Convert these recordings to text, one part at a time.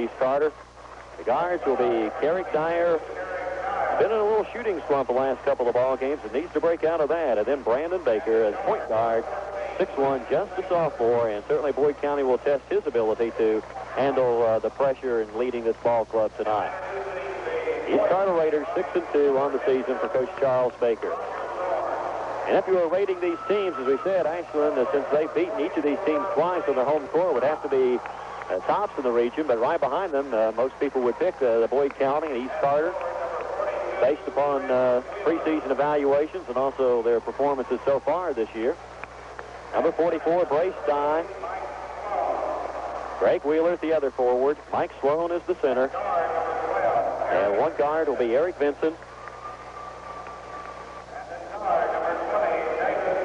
East Carter. The guards will be Carrick Dyer. Been in a little shooting slump the last couple of ball games and needs to break out of that. And then Brandon Baker as point guard, 6'1", just a sophomore, and certainly Boyd County will test his ability to handle the pressure in leading this ball club tonight. East Carter Raiders 6-2 on the season for Coach Charles Baker. And if you were rating these teams, as we said, Ashland, since they've beaten each of these teams twice on their home court, would have to be tops in the region. But right behind them, most people would pick the Boyd County and East Carter, based upon preseason evaluations and also their performances so far this year. Number 44, Brace Dye. Greg Wheeler at the other forward. Mike Sloan is the center. And one guard will be Eric Vincent.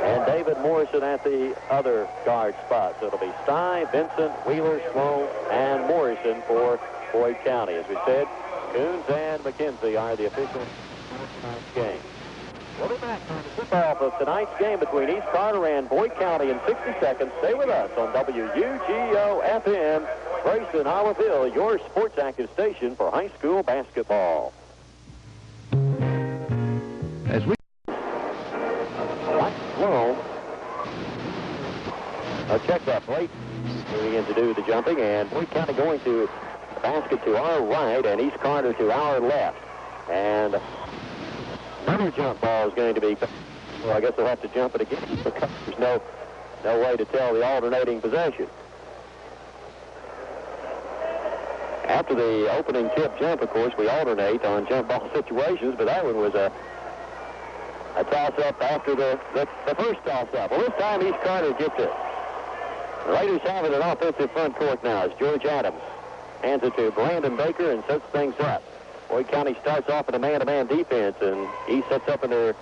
And David Morrison at the other guard spot. So it'll be Stye, Vincent, Wheeler, Sloan, and Morrison for Boyd County. As we said, Coons and McKenzie are the officials for tonight's game. We'll be back for the tip-off of tonight's game between East Carter and Boyd County in 60 seconds. Stay with us on WUGO-FM, Grayson, Olive, your sports active station for high school basketball. As we Sloan, check that plate. Moving in to do the jumping, and Boyd County going to the basket to our right and East Carter to our left. And another jump ball is going to be, well, I guess they'll have to jump it again because there's no way to tell the alternating possession. After the opening tip jump, of course, we alternate on jump ball situations, but that one was a toss-up after the first toss-up. Well, this time East Carter gets it. The Raiders have it in offensive front court now as George Adams hands it to Brandon Baker and sets things up. Boyd County starts off in a man-to-man defense, and he sets up in their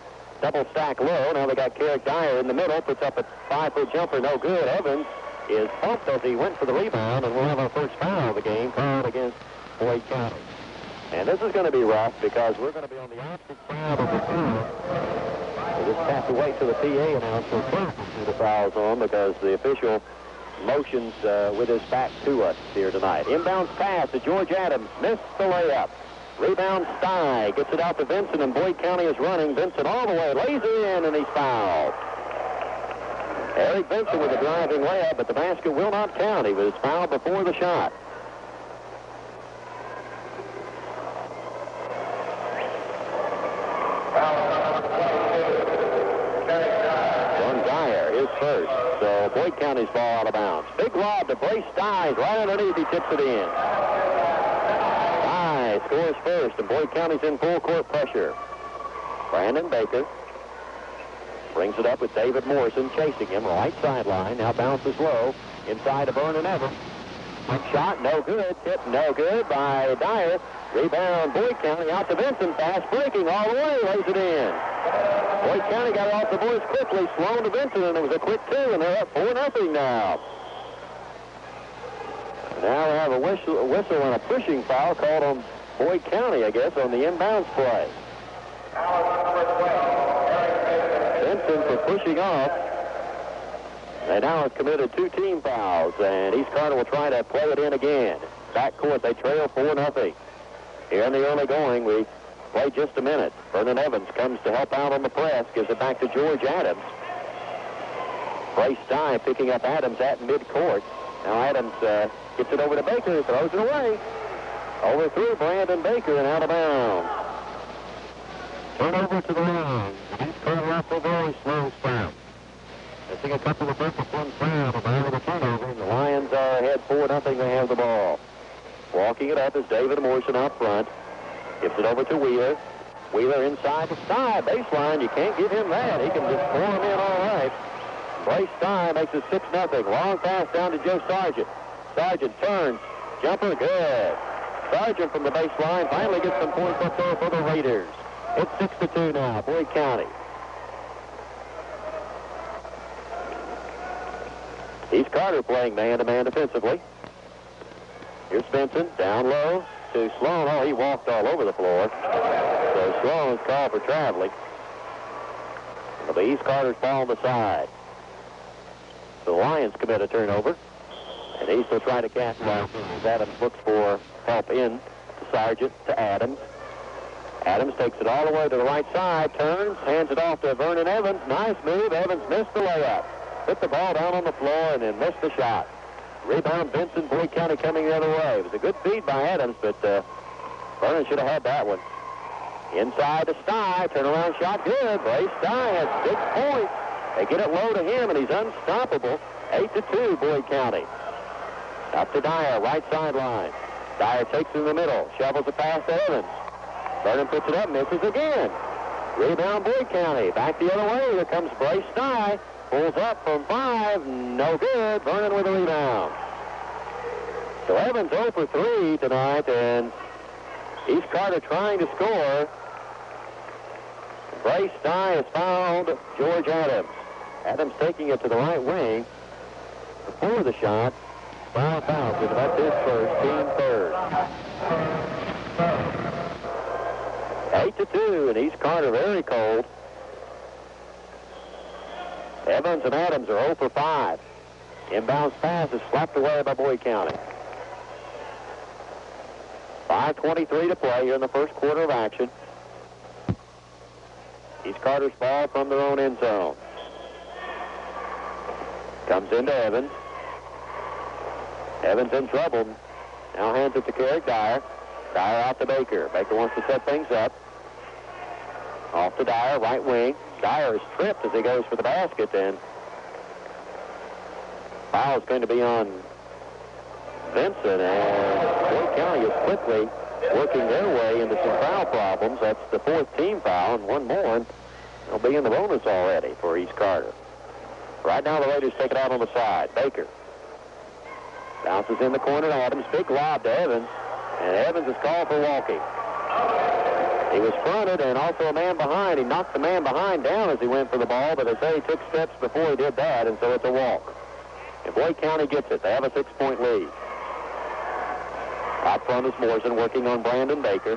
double stack low. Now they got Carrick Dyer in the middle, puts up a 5-foot jumper, no good. Evans is bumped as he went for the rebound, and we'll have our first foul of the game called against Boyd County. And this is going to be rough because we're going to be on the opposite side of the field. We just have to wait till the PA announcer puts the fouls on because the official motions with his back to us here tonight. Inbounds pass to George Adams, missed the layup. Rebound Stye, gets it out to Vincent, and Boyd County is running. Vincent all the way, lays it in, and he's fouled. Eric Vincent with a driving layup, but the basket will not count. He was fouled before the shot. John Dyer is first, so Boyd County's ball out of bounds. Big lob to Brace Stye, right underneath, he tips it in. Scores first, and Boyd County's in full court pressure. Brandon Baker brings it up with David Morrison chasing him, right sideline. Now bounces low inside to Vernon Evans. Shot, no good. Tip, no good by Dyer. Rebound, Boyd County out to Vincent. Fast breaking all the way, lays it in. Boyd County got off the boards quickly. Sloan to Vincent, and it was a quick two, and they're up 4-0 now. Now we have a whistle and a pushing foul called on Boyd County, I guess, on the inbounds play. Vincent for pushing off. They now have committed 2 team fouls, and East Carter will try to play it in again. Back court, they trail 4-0. Here in the early going, we play just a minute. Vernon Evans comes to help out on the press, gives it back to George Adams. Brace Stye picking up Adams at midcourt. Now Adams gets it over to Baker, throws it away. Overthrew Brandon Baker and out of bounds. Turnover to the line. East Carter off the very slow start. Missing a couple of discipline fouls out of the turnover. The Lions are ahead 4-0. They have the ball. Walking it up is David Morrison out front. Gives it over to Wheeler. Wheeler inside the Stye baseline. You can't give him that. He can just pour him in all right. Brace Stye makes it 6-0. Long pass down to Joe Sargent. Sargent turns. Jumper good. Sargent from the baseline finally gets some points up there for the Raiders. It's 6-2 now, Boyd County. East Carter playing man-to-man defensively. Here's Vincent down low to Sloan. Oh, he walked all over the floor. So Sloan's called for traveling. It'll be East Carter's ball on the side. The Lions commit a turnover. And he's still trying to capitalize as Adams looks for help in to Sargent, to Adams. Adams takes it all the way to the right side, turns, hands it off to Vernon Evans. Nice move. Evans missed the layup. Put the ball down on the floor and then missed the shot. Rebound, Vincent. Boyd County coming the other way. It was a good feed by Adams, but Vernon should have had that one. Inside to Stye. Turnaround shot good. Bray Stye has 6 points. They get it low to him, and he's unstoppable. 8-2, Boyd County. Up to Dyer, right sideline. Dyer takes it in the middle. Shovels it past to Evans. Vernon puts it up, misses again. Rebound, Boyd County. Back the other way. Here comes Bray Stye. Pulls up from 5. No good. Vernon with a rebound. So Evans 0 for 3 tonight, and East Carter trying to score. Bray Stye has fouled George Adams. Adams taking it to the right wing. Before the shot, foul. That's his first, team third. 8-2, and East Carter very cold. Evans and Adams are 0 for 5. Inbounds pass is slapped away by Boyd County. 5:23 to play here in the first quarter of action. East Carter's ball from their own end zone. Comes into Evans. Evans in trouble. Now hands it to Carrick Dyer. Dyer out to Baker. Baker wants to set things up. Off to Dyer, right wing. Dyer is tripped as he goes for the basket, and foul is going to be on Vincent, and Boyd County is quickly working their way into some foul problems. That's the 4th team foul, and one more, and they'll be in the bonus already for East Carter. Right now the Raiders take it out on the side. Baker bounces in the corner to Adams. Big lob to Evans, and Evans is called for walking. He was fronted and also a man behind. He knocked the man behind down as he went for the ball, but they say he took steps before he did that, and so it's a walk. And Boyd County gets it. They have a 6-point lead. Out front is Morrison working on Brandon Baker.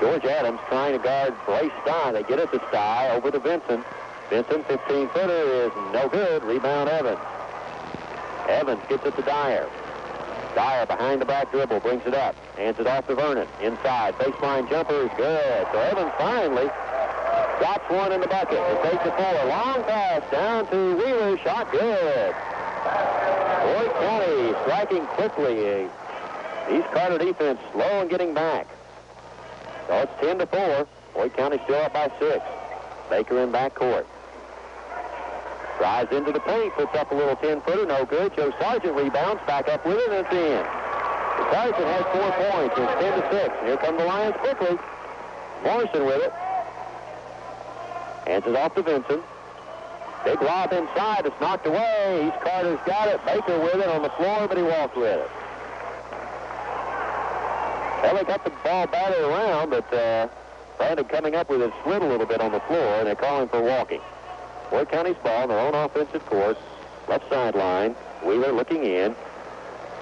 George Adams trying to guard Bray Stye. They get it to Stye, over to Vincent. Vincent, 15-footer, is no good. Rebound Evans. Evans gets it to Dyer. Dyer behind the back dribble, brings it up. Hands it off to Vernon. Inside, baseline jumper is good. So Evans finally drops one in the bucket. He takes it forward. Long pass down to Wheeler. Shot good. Boyd County striking quickly. East Carter defense slow and getting back. So it's 10-4. Boyd County still up by 6. Baker in backcourt. Drives into the paint, puts up a little 10-footer, no good. Joe Sargent rebounds, back up with it, and it's in. Sargent has 4 points. It's 10-6. Here come the Lions quickly. Morrison with it. Hands it off to Vincent. Big lob inside. It's knocked away. East Carter's got it. Baker with it on the floor, but he walked with it. Well, they got the ball batted around, but Brandon coming up with it slid a little bit on the floor, and they're calling for walking. Boyd County's ball in their own offensive court. Left sideline. Wheeler looking in.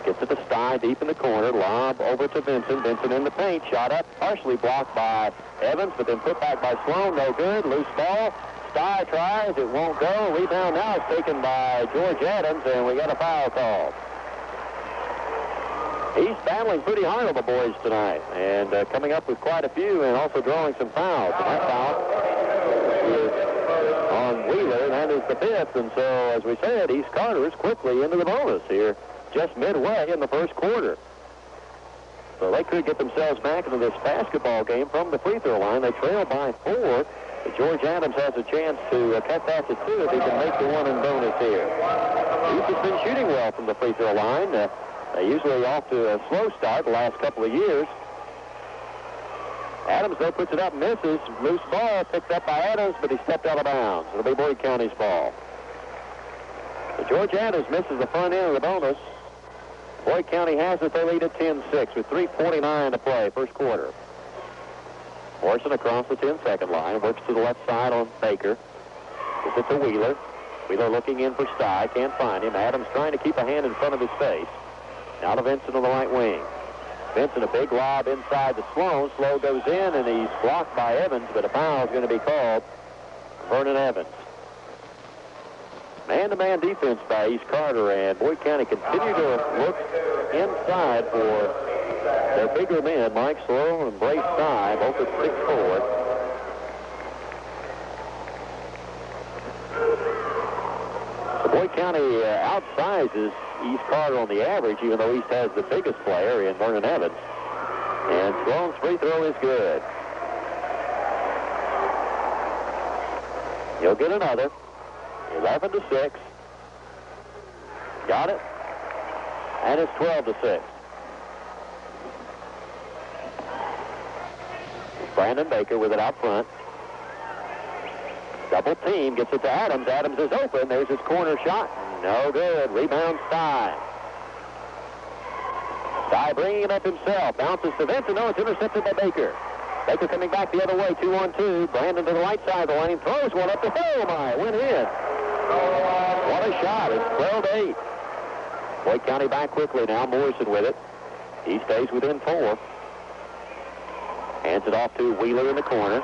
Gets it to Stye deep in the corner. Lob over to Vincent. Vincent in the paint. Shot up. Partially blocked by Evans, but then put back by Sloan. No good. Loose ball. Stye tries. It won't go. Rebound now is taken by George Adams, and we got a foul call. He's battling pretty hard on the boys tonight, and coming up with quite a few and also drawing some fouls. And that foul is on Wheeler, and that is the 5th. And so, as we said, East Carter is quickly into the bonus here, just midway in the first quarter. So they could get themselves back into this basketball game from the free throw line. They trail by 4. But George Adams has a chance to cut that to 2 if he can make the one in bonus here. He's just been shooting well from the free throw line. They usually off to a slow start the last couple of years. Adams, though, puts it up and misses. Loose ball picked up by Adams, but he stepped out of bounds. It'll be Boyd County's ball. So George Adams misses the front end of the bonus. Boyd County has it. They lead at 10-6 with 3:49 to play, first quarter. Morrison across the 10-second line, works to the left side on Baker. Gives it to Wheeler. Wheeler looking in for Stye, can't find him. Adams trying to keep a hand in front of his face. Now to Vincent on the right wing. Vincent, a big lob inside to Sloan. Sloan goes in, and he's blocked by Evans, but a foul is going to be called. Vernon Evans. Man-to-man defense by East Carter, and Boyd County continue to look inside for their bigger men, Mike Sloan and Brace Dye, both at 6'4". So Boyd County outsizes East Carter on the average, even though East has the biggest player in Vernon Evans. And Sloan's free throw is good. He'll get another. 11-6. Got it. And it's 12-6. Brandon Baker with it out front. Double team, gets it to Adams. Adams is open. There's his corner shot. No good. Rebound Stye. Stye bringing it up himself. Bounces to Vincent. No, it's intercepted by Baker. Baker coming back the other way, 2-on-2. Brandon to the right side of the lane. Throws one up the hole. My, went in. What a shot. It's 12-8. Boyd County back quickly now. Morrison with it. He stays within 4. Hands it off to Wheeler in the corner.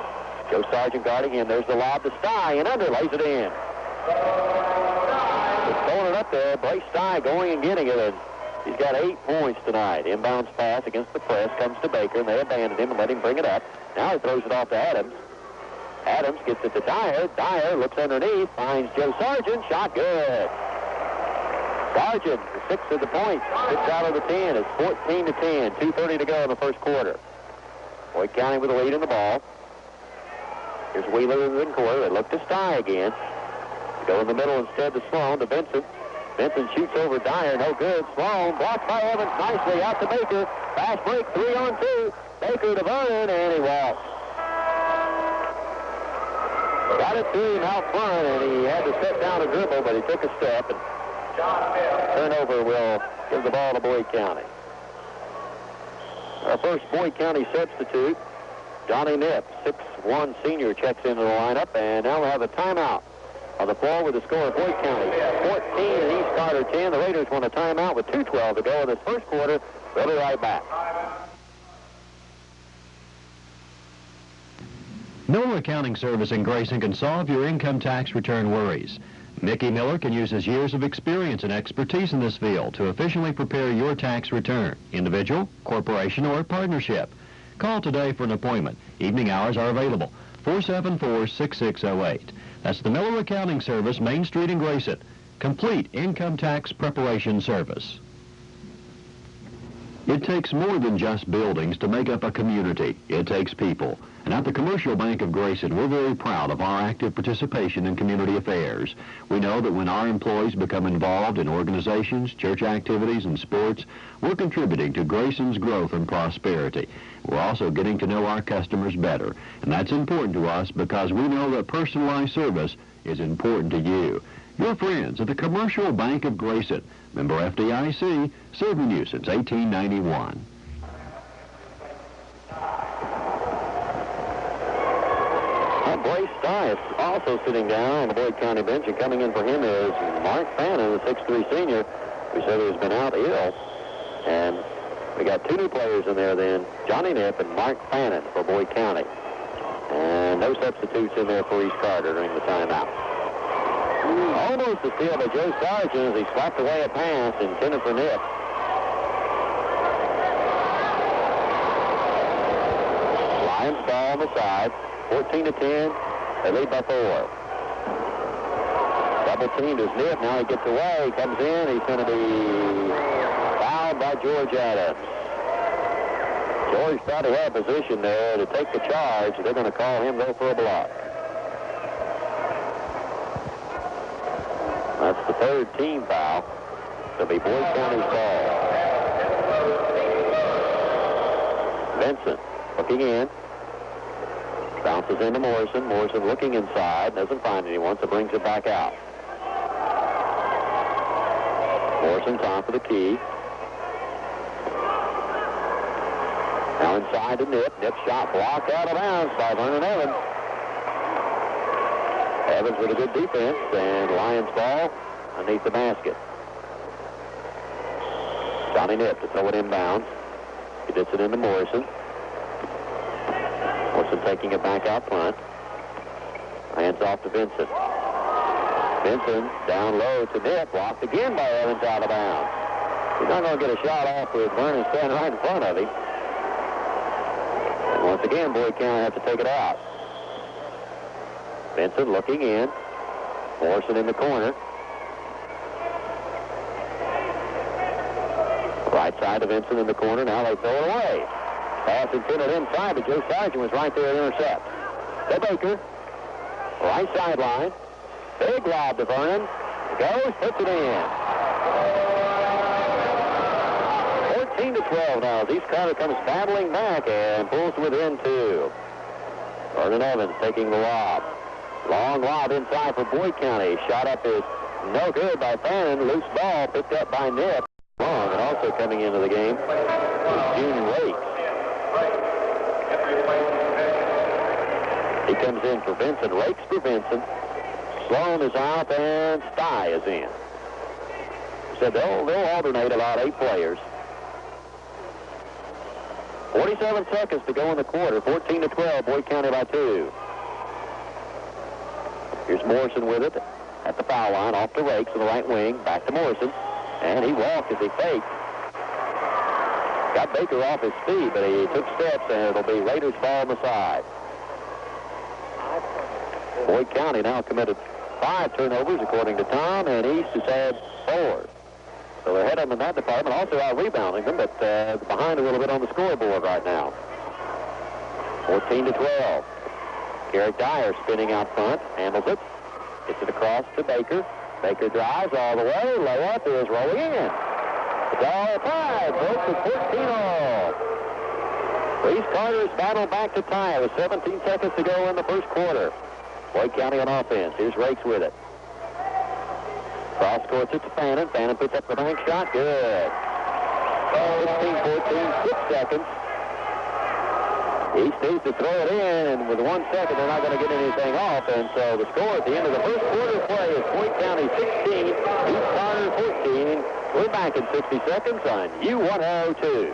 Joe Sargent guarding him. There's the lob to Stye, and under, lays it in. Just throwing it up there. Brace Stye going and getting it, and he's got 8 points tonight. Inbounds pass against the press. Comes to Baker, and they abandon him and let him bring it up. Now he throws it off to Adams. Adams gets it to Dyer. Dyer looks underneath, finds Joe Sargent. Shot good. Sargent, 6 of the points, 6 out of the 10. It's 14-10. 2:30 to go in the first quarter. Boyd County with the lead in the ball. Here's Wheeler in the corner. They look to Stye again. Go in the middle instead to Sloan, to Vincent. Vincent shoots over Dyer. No good. Sloan blocked by Evans nicely out to Baker. Fast break, 3-on-2. Baker to Vernon, and he walks. Got it to him out front, and he had to set down a dribble, but he took a step. And turnover will give the ball to Boyd County. Our first Boyd County substitute, Johnny Knipp, 6'1" senior, checks into the lineup, and now we'll have a timeout on the floor with the score of Boyd County 14 and East Carter 10. The Raiders want a timeout with 2:12 to go in this first quarter. We'll be right back. Miller Accounting Service in Grayson can solve your income tax return worries. Mickey Miller can use his years of experience and expertise in this field to efficiently prepare your tax return, individual, corporation, or partnership. Call today for an appointment. Evening hours are available. 474-6608. That's the Miller Accounting Service, Main Street in Grayson. Complete income tax preparation service. It takes more than just buildings to make up a community. It takes people. And at the Commercial Bank of Grayson, we're very proud of our active participation in community affairs. We know that when our employees become involved in organizations, church activities, and sports, we're contributing to Grayson's growth and prosperity. We're also getting to know our customers better, and that's important to us because we know that personalized service is important to you. Your friends at the Commercial Bank of Grayson, member FDIC, serving you since 1891. Brace Stye is also sitting down on the Boyd County bench, and coming in for him is Mark Fannin, the 6'3" senior, who said he has been out ill. And we got 2 new players in there then, Johnny Knipp and Mark Fannin for Boyd County. And no substitutes in there for East Carter during the timeout. Almost a steal by Joe Sargent as he slapped away a pass intended for Knipp. Lions ball on the side. 14-10, they lead by 4. Double teamed is Knipp. Now he gets away, comes in. He's going to be fouled by George Adams. George thought he had position there to take the charge. They're going to call him though for a block. That's the 3rd team foul. It'll be Boyd County's ball. Vincent looking in. Bounces into Morrison. Morrison looking inside. Doesn't find anyone, so brings it back out. Morrison top of the key. Now inside to Knipp. Knipp shot blocked out of bounds by Vernon Evans. Evans with a good defense, and Lions ball underneath the basket. Johnny Knipp to throw it inbounds. He gets it into Morrison. Morrison taking it back out front. Hands off to Vincent. Benson down low to Nip, blocked again by Evans, out of bounds. He's not going to get a shot off with Vernon standing right in front of him. And once again, Boyd County has to take it out. Benson looking in. Morrison in the corner. Right side of Vincent in the corner. Now they throw it away. Pass intended inside, but Joe Sargent was right there to intercept. To Baker. Right sideline. Big lob to Vernon. Goes, puts it in. 14-12 now. East Carter comes battling back and pulls within 2. Vernon Evans taking the lob. Long lob inside for Boyd County. Shot up is no good by Fannin. Loose ball picked up by Nip. Long, and also coming into the game is Gene Rakes. He comes in for Vincent. Rakes for Vincent. Sloan is out and Stye is in. So they'll alternate about 8 players. 47 seconds to go in the quarter. 14-12. Boyd County by 2. Here's Morrison with it at the foul line, off to Rakes in the right wing, back to Morrison, and he walked as he faked. Got Baker off his feet, but he took steps, and it'll be Raiders ball on the side. Boyd County now committed 5 turnovers, according to Tom, and East has had 4. So they're ahead of them in that department, also out-rebounding them, but behind a little bit on the scoreboard right now. 14-12. Garrett Dyer spinning out front, handles it, gets it across to Baker. Baker drives all the way, layup is rolling in. It's all 5, broke the 14-all. East Carter's battle back to tie with 17 seconds to go in the first quarter. Boyd County on offense. Here's Rakes with it. Cross courts it to Fannin. Fannin puts up the bank shot. Good. 15-14, 6 seconds. East needs to throw it in, and with 1 second, they're not going to get anything off. And so the score at the end of the first quarter play is Boyd County 16, East Carter 14. We're back in 60 seconds on U102.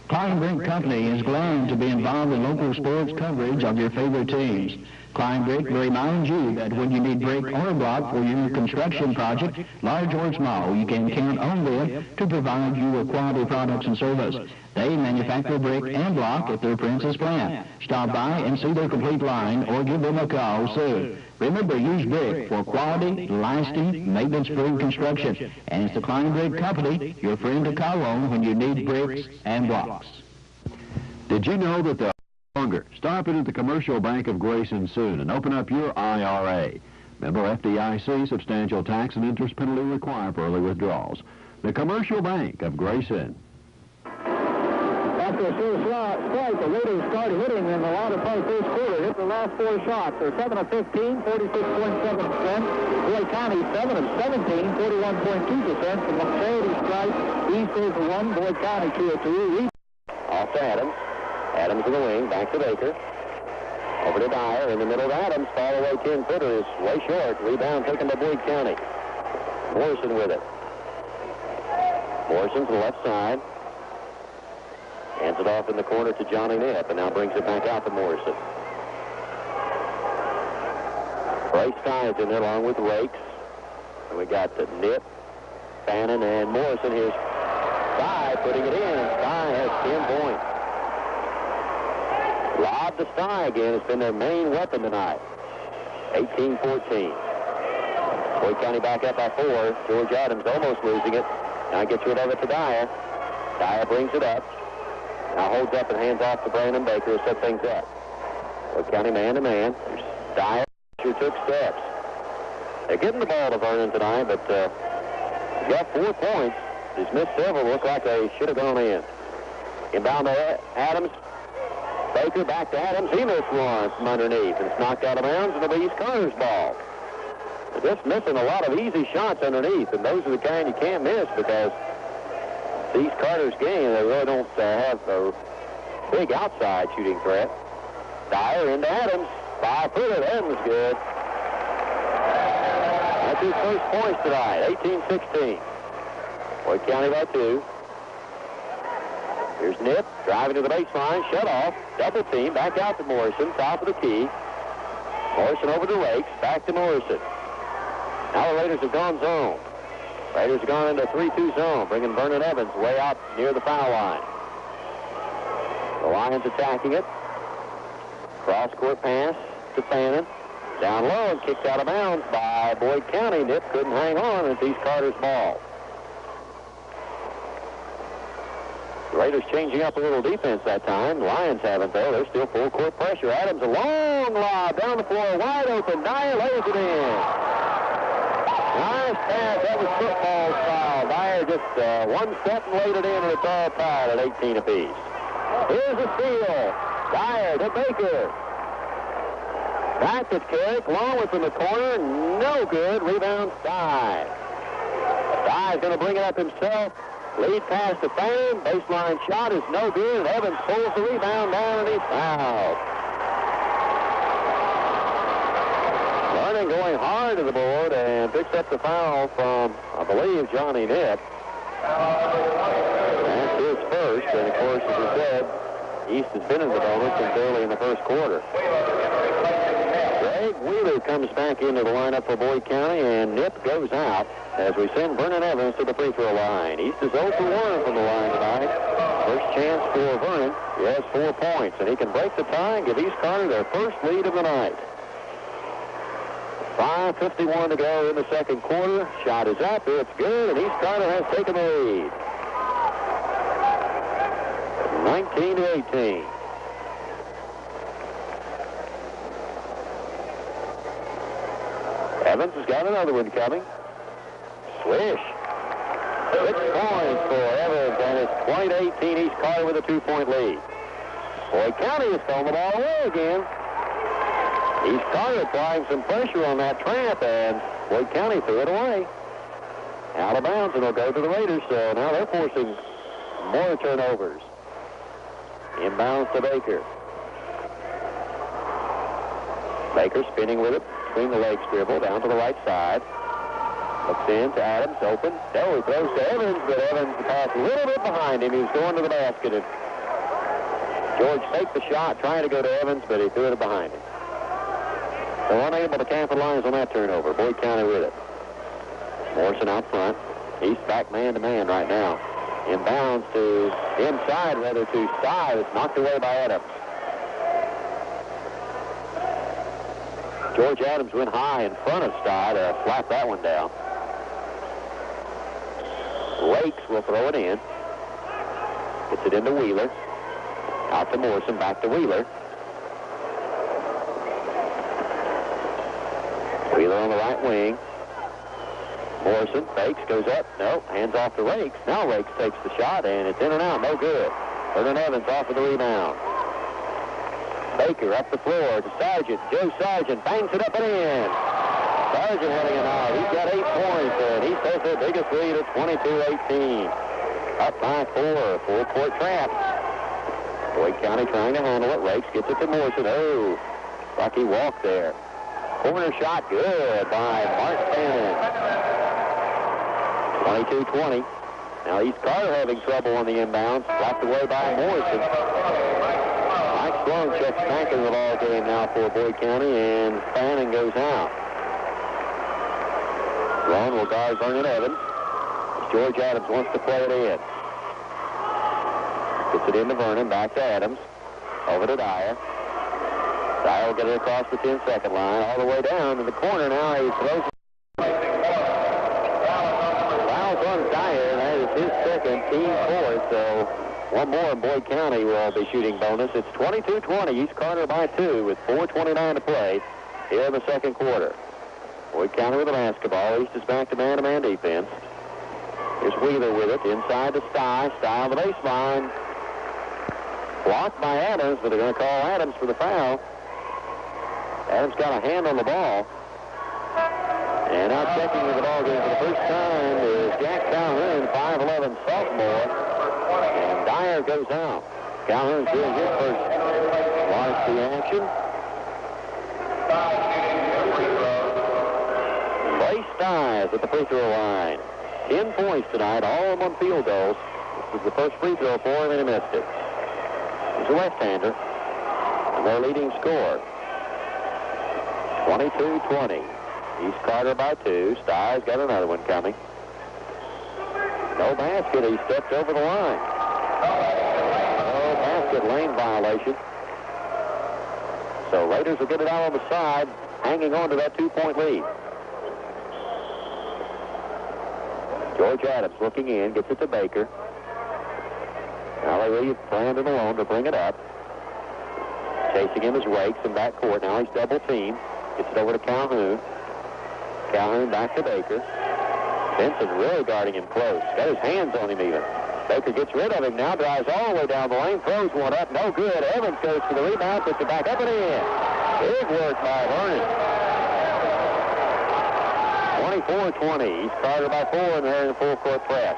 Klein Brick Company is glad to be involved in local sports coverage of your favorite teams. Klein Brick reminds you that when you need brick or block for your construction project, large or small, you can count on them to provide you with quality products and service. They manufacture brick and block at their Princess plant. Stop by and see their complete line or give them a call soon. Remember, use brick for quality, lasting, maintenance-free construction. And it's the Klein Brick Company, your friend to call on when you need bricks and blocks. Did you know that the longer? Stop in at the Commercial Bank of Grayson soon and open up your IRA. Member FDIC, substantial tax and interest penalty required for early withdrawals. The Commercial Bank of Grayson. After a short strike, the Raiders started hitting in the latter part of the first quarter. Hit the last 4 shots. They're 7 of 15, 46.7%. Boyd County 7 of 17, 41.2%. From the charity strike, East goes to 1, Boyd County 2 of 2. Off to Adams. Adams in the wing, back to Baker. Over to Dyer, in the middle of Adams. Fall away 10-footer is way short. Rebound taken by Boyd County. Morrison with it. Morrison to the left side. Hands it off in the corner to Johnny Nip, and now brings it back out to Morrison. Bryce Stye in there along with Rakes. And we got the Nip, Fannin, and Morrison. Here's Stye putting it in, and Stye has 10 points. Lob to Stye again. It's been their main weapon tonight. 18-14. Boyd County back up by 4. George Adams almost losing it. Now gets rid of it to Dyer. Dyer brings it up. Now holds up and hands off to Brandon Baker to set things up. Boyd County man-to-man. There's Dyer who took steps. They're getting the ball to Vernon tonight, but he's got 4 points. He's missed several. Look like they should have gone in. Inbound to Adams. Baker back to Adams. He missed one from underneath, and it's knocked out of bounds, and it'll be East Carter's ball. They're just missing a lot of easy shots underneath, and those are the kind you can't miss because East Carter's game, they really don't have a big outside shooting threat. Dyer into Adams. 5-footer. Adams good. That's his first points tonight. 18-16. Boyd County by 2. Here's Nip driving to the baseline. Shut off. Double team. Back out to Morrison. Top of the key. Morrison over to Rakes, back to Morrison. Now the Raiders have gone zone. Raiders have gone into a 3-2 zone, bringing Vernon Evans way out near the foul line. The Lions attacking it. Cross-court pass to Fannin. Down low and kicked out of bounds by Boyd County. Nip couldn't hang on. It's East Carter's ball. The Raiders changing up a little defense that time. The Lions haven't, though. They're still full court pressure. Adams, a long lob down the floor, wide open. Dyer lays it in. Nice pass. That was football style. Dyer just one step and laid it in, and it's all tied at 18 apiece. Here's a steal. Dyer to Baker. Back to Carrick. Long was in the corner. No good. Rebound Dye. Dye's going to bring it up himself. Lead pass to Fannin. Baseline shot is no good. Evans pulls the rebound down and he's fouled. Vernon going hard to the board and picks up the foul from, I believe, Johnny Nip. That's his first. And, of course, as we said, East has been in the bonus since early in the first quarter. Greg Wheeler comes back into the lineup for Boyd County, and Nip goes out as we send Vernon Evans to the free throw line. East is 0 for 1 from the line tonight. First chance for Vernon. He has 4 points, and he can break the tie and give East Carter their first lead of the night. 5:51 to go in the second quarter. Shot is up. It's good, and East Carter has taken the lead. 19-18. Evans has got another one coming. Swish. 6 points for Evans, and it's 20-18. East Carter with a 2-point lead. Boyd County has thrown the ball away again. East Carter applying some pressure on that trap, and Boyd County threw it away. Out of bounds, and it'll go to the Raiders, so now they're forcing more turnovers. Inbounds to Baker. Baker spinning with it between the legs dribble down to the right side. Looks in to Adams, open. No, he throws to Evans, but Evans passed a little bit behind him. He was going to the basket. And George faked the shot, trying to go to Evans, but he threw it behind him. So unable to capitalize on that turnover. Boyd County with it. Morrison out front. East back man-to-man right now. Inbounds to inside, rather to side. It's knocked away by Adams. George Adams went high in front of Sty to slap that one down. Lakes will throw it in. Gets it into Wheeler. Out to Morrison, back to Wheeler. Wheeler on the right wing. Morrison fakes, goes up. No, hands off to Rakes. Now Rakes takes the shot, and it's in and out. No good. Vernon Evans off of the rebound. Baker up the floor to Sargent. Joe Sargent bangs it up and in. Sargent having an eye. He's got 8 points, and he takes their biggest lead at 22-18. Up by 4. Full court trap. Boyd County trying to handle it. Rakes gets it to Morrison. Oh, lucky walk there. Corner shot good by Mark Fannin. 22-20. Now East Carter having trouble on the inbounds. Blocked away by Morrison. Mike Sloan checks back in the ball game now for Boyd County, and Fannin goes out. Sloan will guard Vernon Evans. George Adams wants to play it in. Gets it into Vernon, back to Adams. Over to Dyer. Dyer will get it across the 10-second line, all the way down in the corner now. He throws it. Fouls on Dyer. That is his second, team fourth. So one more and Boyd County will be shooting bonus. It's 22-20. East Carter by 2 with 4:29 to play here in the second quarter. Boyd County with the basketball. East is back to man-to-man defense. Here's Wheeler with it. Inside to Sty. Sty on the baseline. Blocked by Adams, but they're going to call Adams for the foul. Adams got a hand on the ball. And now checking in the ball game for the first time is Jack Calhoun, 5'11 sophomore. And Dyer goes out. Calhoun's doing his first varsity action. Blaze Sty is at the free throw line. 10 points tonight, all of them on field goals. This is the first free throw for him, and he missed it. He's a left-hander, and their leading scorer. 22-20. East Carter by 2. Stiles got another one coming. No basket. He stepped over the line. No basket, lane violation. So Raiders will get it out on the side, hanging on to that 2-point lead. George Adams looking in, gets it to Baker. Now they leave Brandon alone to bring it up. Chasing him is Rakes in backcourt. Now he's double teamed. Gets it over to Calhoun. Calhoun back to Baker. Benson really guarding him close. Got his hands on him even. Baker gets rid of him now, drives all the way down the lane, throws one up, no good. Evans goes for the rebound, puts it back up and in. Big work by Vernon. 24-20. East Carter by 4, and they're in the full court press.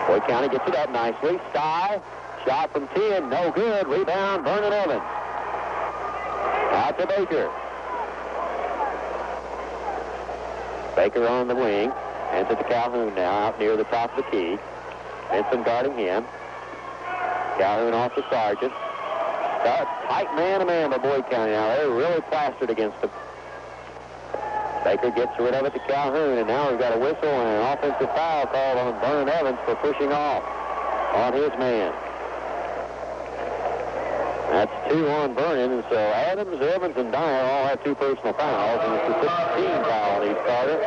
Boyd County gets it up nicely. Sty, shot from 10, no good. Rebound, Vernon Evans. Out to Baker. Baker on the wing. Hands it to Calhoun now, out near the top of the key. Benson guarding him. Calhoun off to Sargent. Tight man-to-man by Boyd County now. They're really plastered against him. Baker gets rid of it to Calhoun, and now we've got a whistle and an offensive foul called on Vernon Evans for pushing off on his man. That's 2 on Vernon, and so Adams, Evans, and Dyer all have 2 personal fouls, and it's a 16 foul on East Carter.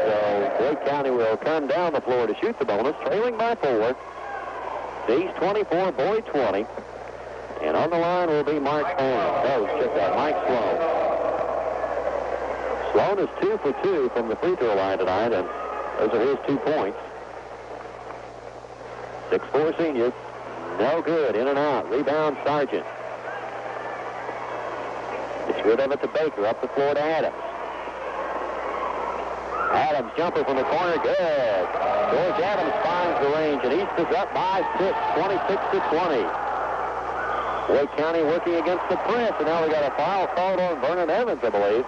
So Boyd County will come down the floor to shoot the bonus, trailing by 4. D's 24, Boyd 20. And on the line will be Mark Sloan. Oh, check that, Mike Sloan. Sloan is 2 for 2 from the free throw line tonight, and those are his 2 points. 6'4" senior. No good, in and out. Rebound, Sargent. Gets rid of it to Baker, up the floor to Adams. Adams jumper from the corner, good. George Adams finds the range, and East is up by 6, 26-20. Boyd County working against the press, and now we got a foul called on Vernon Evans, I believe.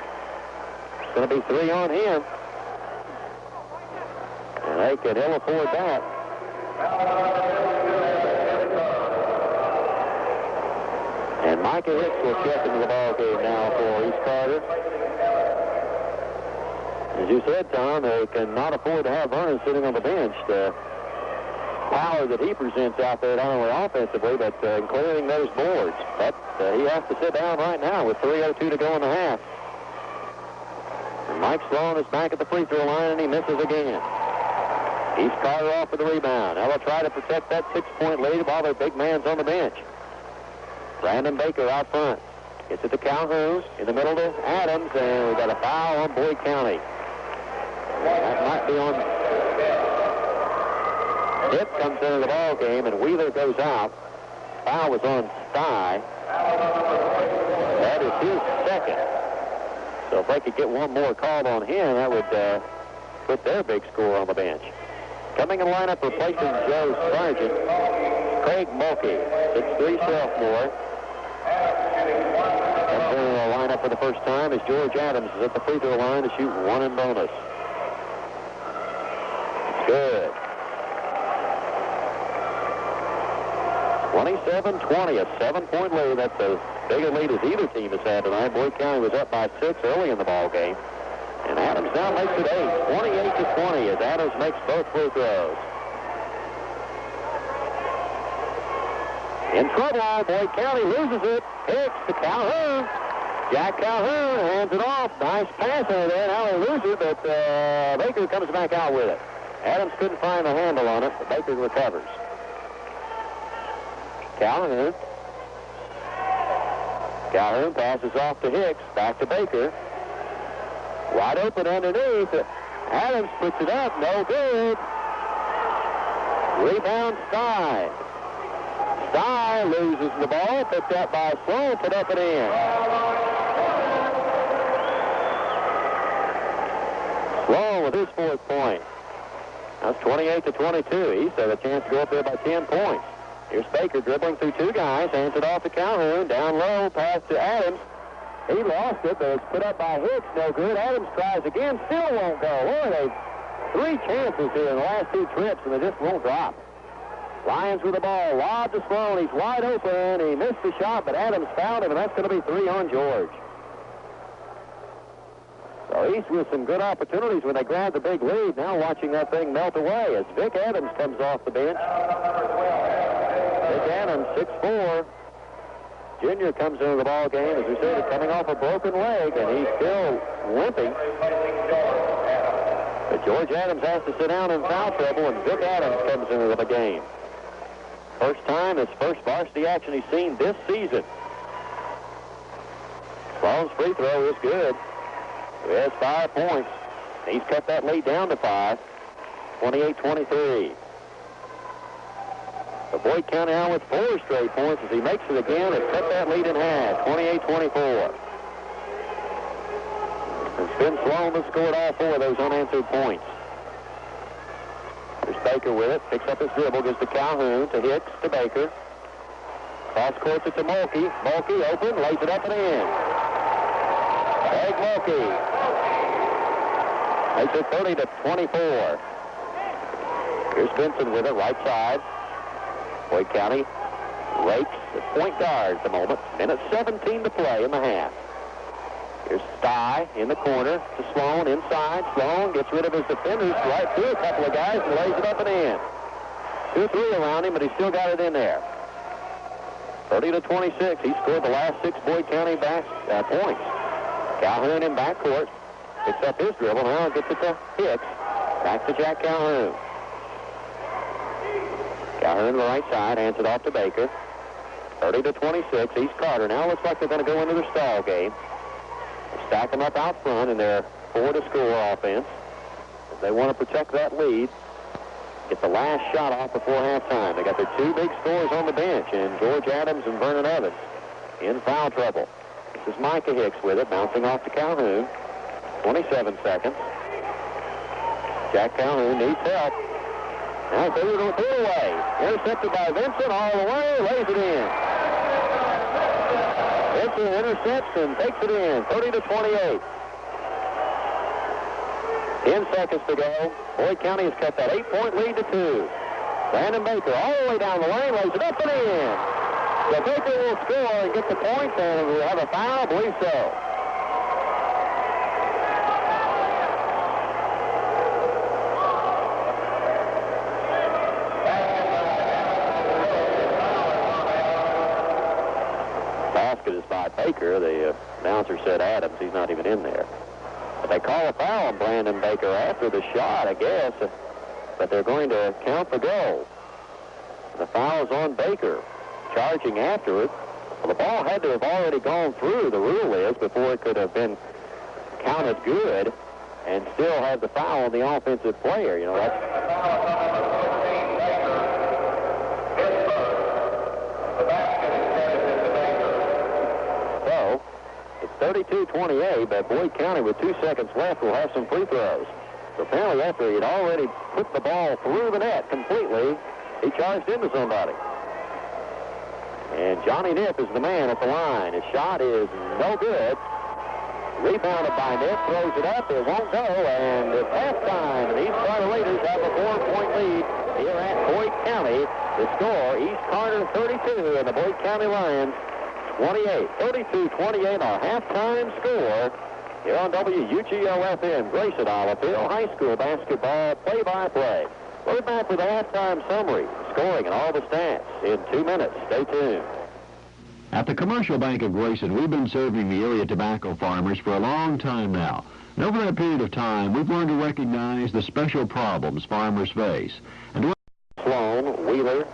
It's going to be 3 on him. And they could ill afford that. And Micah Hicks will check into the ball game now for East Carter. As you said, Tom, they cannot afford to have Vernon sitting on the bench. The power that he presents out there, not only offensively, but in clearing those boards. But he has to sit down right now with 3:02 to go in the half. And Mike Sloan is back at the free throw line, and he misses again. East Carter off with the rebound. Now they'll try to protect that 6-point lead while their big man's on the bench. Brandon Baker out front. Gets it to Calhoun. In the middle to Adams, and we've got a foul on Boyd County. That might be on. Hip comes into the ball game, and Wheeler goes out. Foul was on Sty. That is his second. So if they could get one more called on him, that would put their big score on the bench. Coming in lineup replacing Joe Sargent, Craig Mulkey, 6'3" sophomore. Entering the lineup for the first time is George Adams is at the free throw line to shoot 1 in bonus. Good. 27-20, a 7-point lead. That's as big a lead as either team has had tonight. Boyd County was up by 6 early in the ball game. And Adams now makes it 8, 28-20 as Adams makes both free throws. In trouble, Boyd County loses it. Hicks to Calhoun. Jack Calhoun hands it off. Nice pass in there. Now they lose it, but Baker comes back out with it. Adams couldn't find the handle on it, but Baker recovers. Calhoun passes off to Hicks. Back to Baker. Wide open underneath. Adams puts it up. No good. Rebound Sty. Sty loses the ball. Picked up by Sloan. Put up and in. Sloan with his 4th point. That's 28-22. East have a chance to go up there by 10 points. Here's Baker dribbling through 2 guys. Hands it off to Calhoun. Down low. Pass to Adams. He lost it, but it's put up by Hicks. No good. Adams tries again. Still won't go. Boy, they've 3 chances here in the last 2 trips, and they just won't drop. Lions with the ball. Lob to Sloan. He's wide open. He missed the shot, but Adams fouled him, and that's going to be 3 on George. So East with some good opportunities when they grabbed the big lead. Now watching that thing melt away as Vic Adams comes off the bench. Vic Adams, 6'4". Junior comes into the ball game, as we said, he's coming off a broken leg, and he's still limping. But George Adams has to sit down in foul trouble, and Vic Adams comes into the game. First time, his first varsity action he's seen this season. Sloan's free throw is good. He has 5 points. He's cut that lead down to 5. 28-23. But Boyd County now with 4 straight points as he makes it again and cut that lead in half. 28-24. And Spin Sloan has scored all 4 of those unanswered points. There's Baker with it. Picks up his dribble. Gives to Calhoun, to Hicks, to Baker. Cross court to Mulkey. Mulkey open. Lays it up and in. Greg Mulkey makes it 30-24. Here's Benson with it. Right side. Boyd County rakes at point guard at the moment. Minute 17 to play in the half. Here's Stye in the corner to Sloan inside. Sloan gets rid of his defenders right through a couple of guys and lays it up and in. 2-3 around him, but he still got it in there. 30-26. He scored the last 6 Boyd County points. Calhoun in backcourt. Picks up his dribble. Now gets it to Hicks. Back to Jack Calhoun. Calhoun to the right side. Hands it off to Baker. 30-26. East Carter. Now looks like they're going to go into their stall game. Stack them up out front in their 4-to-score offense. They want to protect that lead. Get the last shot off before halftime. They got their 2 big scorers on the bench, and George Adams and Vernon Evans in foul trouble. This is Micah Hicks with it, bouncing off to Calhoun. 27 seconds. Jack Calhoun needs help. Now they were going to put it away. Intercepted by Vincent all the way, lays it in. Vincent intercepts and takes it in, 30-28. 10 seconds to go. Boyd County has cut that 8-point lead to 2. Brandon Baker all the way down the lane, lays it up and in. So Baker will score and get the points, and we'll have a foul, I believe so. Basket is by Baker. The announcer said Adams. He's not even in there. But they call a foul on Brandon Baker after the shot, I guess. But they're going to count the goal. The foul is on Baker. Charging after it. Well, the ball had to have already gone through, the rule is, before it could have been counted good and still have the foul on the offensive player. You know, that's... So, it's 32-28, but Boyd County with 2 seconds left will have some free throws. So apparently after he had already put the ball through the net completely, he charged into somebody. And Johnny Nipp is the man at the line. His shot is no good. Rebounded by Nipp, throws it up, it won't go, and it's halftime. And East Carter Raiders have a 4-point lead here at Boyd County. The score, East Carter 32 and the Boyd County Lions 28. 32-28, our halftime score here on WUGO-FM. Grayson Olive Hill High School basketball play-by-play. We're back with a halftime summary, scoring and all the stats in 2 minutes. Stay tuned. At the Commercial Bank of Grayson, we've been serving the area tobacco farmers for a long time now. And over that period of time, we've learned to recognize the special problems farmers face. And Sloan, Wheeler,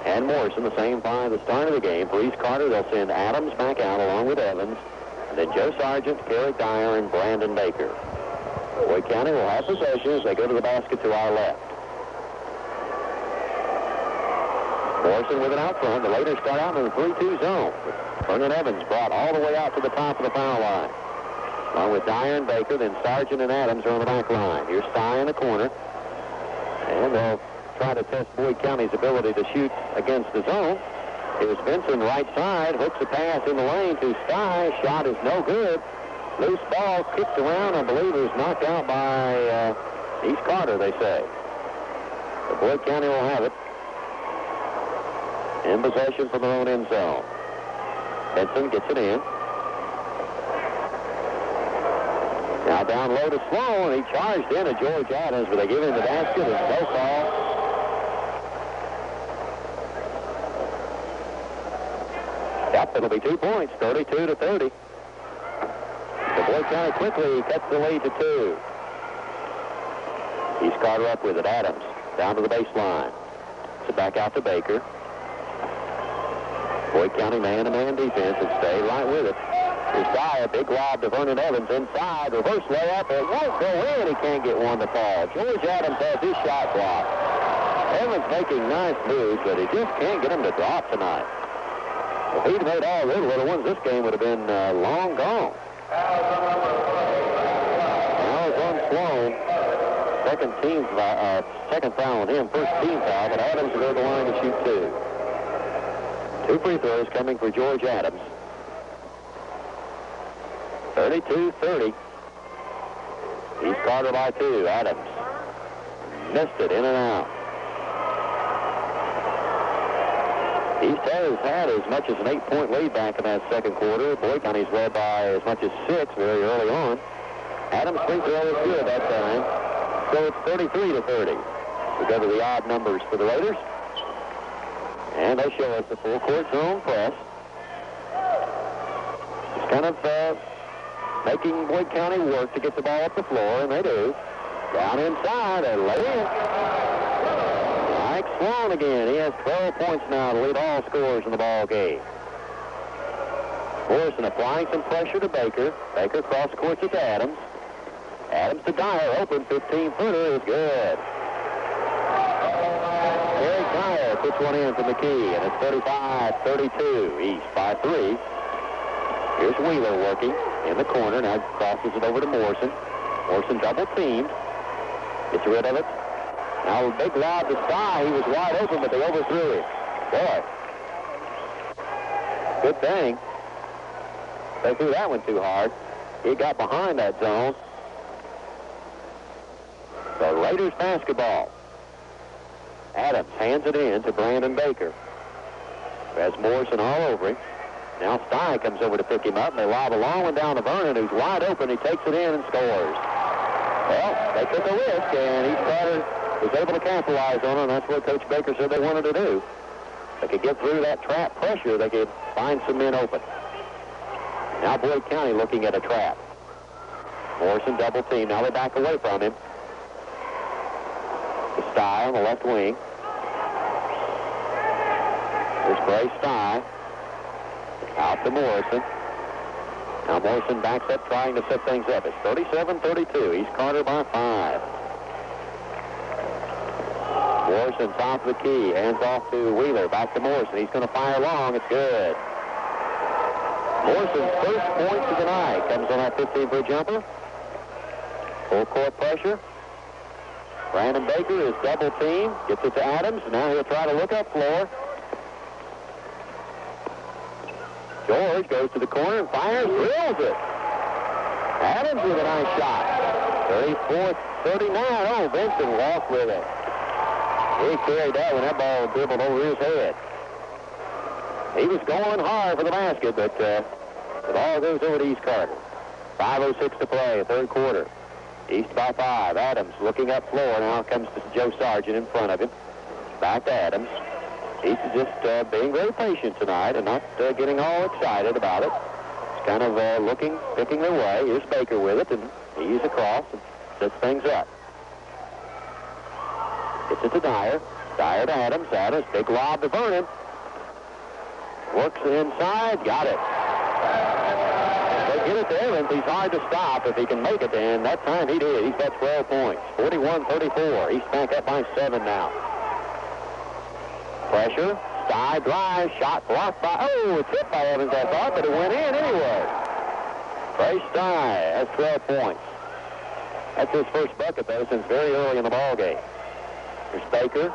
and Morrison, the same 5 at the start of the game. For East Carter, they'll send Adams back out along with Evans, and then Joe Sargent, Kerry Dyer, and Brandon Baker. Boyd County will have possession as they go to the basket to our left. Morrison with it out front. The Raiders start out in the 3-2 zone. Vernon Evans brought all the way out to the top of the foul line. Along with Dyer and Baker, then Sargent and Adams are on the back line. Here's Stye in the corner. And they'll try to test Boyd County's ability to shoot against the zone. Here's Benson right side. Hooks a pass in the lane to Stye. Shot is no good. Loose ball kicked around. I believe it was knocked out by East Carter, they say. So Boyd County will have it. in possession from their own end zone. Benson gets it in. Now down low to Sloan. He charged in at George Adams, but they give him the basket and no call. Yep, it'll be 2 points, 32-30. So Boyd County quickly cuts the lead to 2. He's Carter up with it. Adams down to the baseline. So back out to Baker. Boyd County man-to-man defense and stay right with it. Here's Dyer, big lob to Vernon Evans inside. Reverse layup. It won't go in. He can't get one to fall. George Adams has his shot blocked. Evans making nice moves, but he just can't get him to drop tonight. If he'd made all those little ones, this game would have been long gone. Now it's on Sloan. Second foul on him. First team foul, but Adams will go to the line to shoot 2. 2 free throws coming for George Adams. 32-30. He's Carter by 2. Adams missed it in and out. East has had as much as an 8-point lead back in that second quarter. Boyd County's led by as much as 6 very early on. Adams' free throw is good that time. So it's 33-30. We go to the odd numbers for the Raiders. And they show us the full court zone press. It's kind of making Boyd County work to get the ball up the floor, and they do. Down inside, and lay in. Mike Sloan again. He has 12 points now to lead all scorers in the ball game. Morrison applying some pressure to Baker. Baker cross courts it to Adams. Adams to Dyer, open 15-footer is good. Eric Dyer puts one in from McKee, and it's 35-32. East by 3. Here's Wheeler working in the corner. Now crosses it over to Morrison. Morrison double teamed. Gets rid of it. Now a big lob to Sty. He was wide open, but they overthrew him. Boy. Good thing. They threw that one too hard. He got behind that zone. So Raiders basketball. Adams hands it in to Brandon Baker. Has Morrison all over him. Now Stein comes over to pick him up, and they lob a long one down to Vernon, who's wide open. He takes it in and scores. Well, they took a risk, and East Carter was able to capitalize on it, and that's what Coach Baker said they wanted to do. They could get through that trap pressure. They could find some men open. Now Boyd County looking at a trap. Morrison double team. Now they back away from him. The Sty on the left wing. There's Bray Sty. Out to Morrison. Now Morrison backs up trying to set things up. It's 37-32. East Carter by 5. Morrison top of the key. Hands off to Wheeler. Back to Morrison. He's going to fire long. It's good. Morrison's first points of the night comes on that 15-foot jumper. Full court pressure. Brandon Baker is double team. Gets it to Adams. Now he'll try to look up floor. George goes to the corner and fires, drills it. Adams with a nice shot. 34-39. Oh, Benson walked with it. He carried that when that ball dribbled over his head. He was going hard for the basket, but the ball goes over to East Carter. 5:06 to play, third quarter. East by 5. Adams looking up floor. Now comes to Joe Sargent in front of him. Back to Adams. East is just being very patient tonight and not getting all excited about it. It's kind of looking, picking their way. Here's Baker with it, and he's across and sets things up. Gets it to Dyer. Dyer to Adams. Adams, big lob to Vernon. Works inside, got it. They get it to Evans. He's hard to stop if he can make it, and that time he did. He's got 12 points. 41-34. East back up by 7 now. Pressure. Sty drive. Shot blocked by... Oh, it's hit by Evans, I thought, but it went in anyway. Trey Sty has 12 points. That's his first bucket, though, since very early in the ball game. Here's Baker.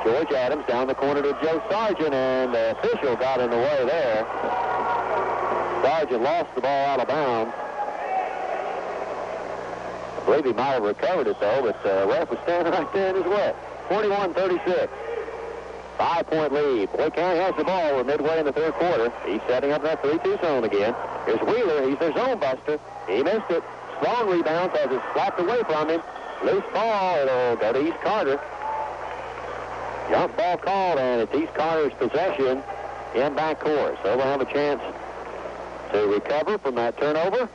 George Adams down the corner to Joe Sargent, and the official got in the way there. Sargent lost the ball out of bounds. I believe he might have recovered it, though, but the ref was standing right there in his way. 41-36. 5-point lead. Boyd County has the ball. We're midway in the third quarter. He's setting up that 3-2 zone again. Here's Wheeler. He's their zone buster. He missed it. Sloan rebounds as it's slapped away from him. Loose ball. It'll go to East Carter. Jump ball called, and it's East Carter's possession in backcourt. So they'll have a chance to recover from that turnover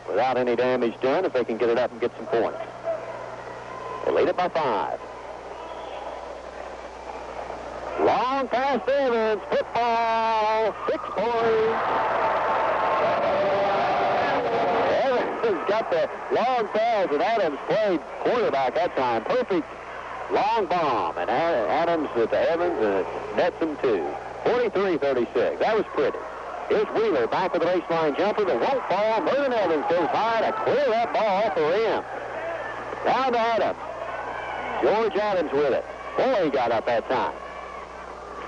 without any damage done if they can get it up and get some points. They lead it by 5. Long pass to Evans. Football. 6 points. Evans has got the long pass, and Adams played quarterback that time. Perfect long bomb, and Adams with the Evans, and it nets them 2. 43-36. That was pretty. Here's Wheeler back to the baseline jumper that won't fall. Vernon Evans goes high to clear that ball off the rim. Down to Adams. George Adams with it. Boy, he got up that time.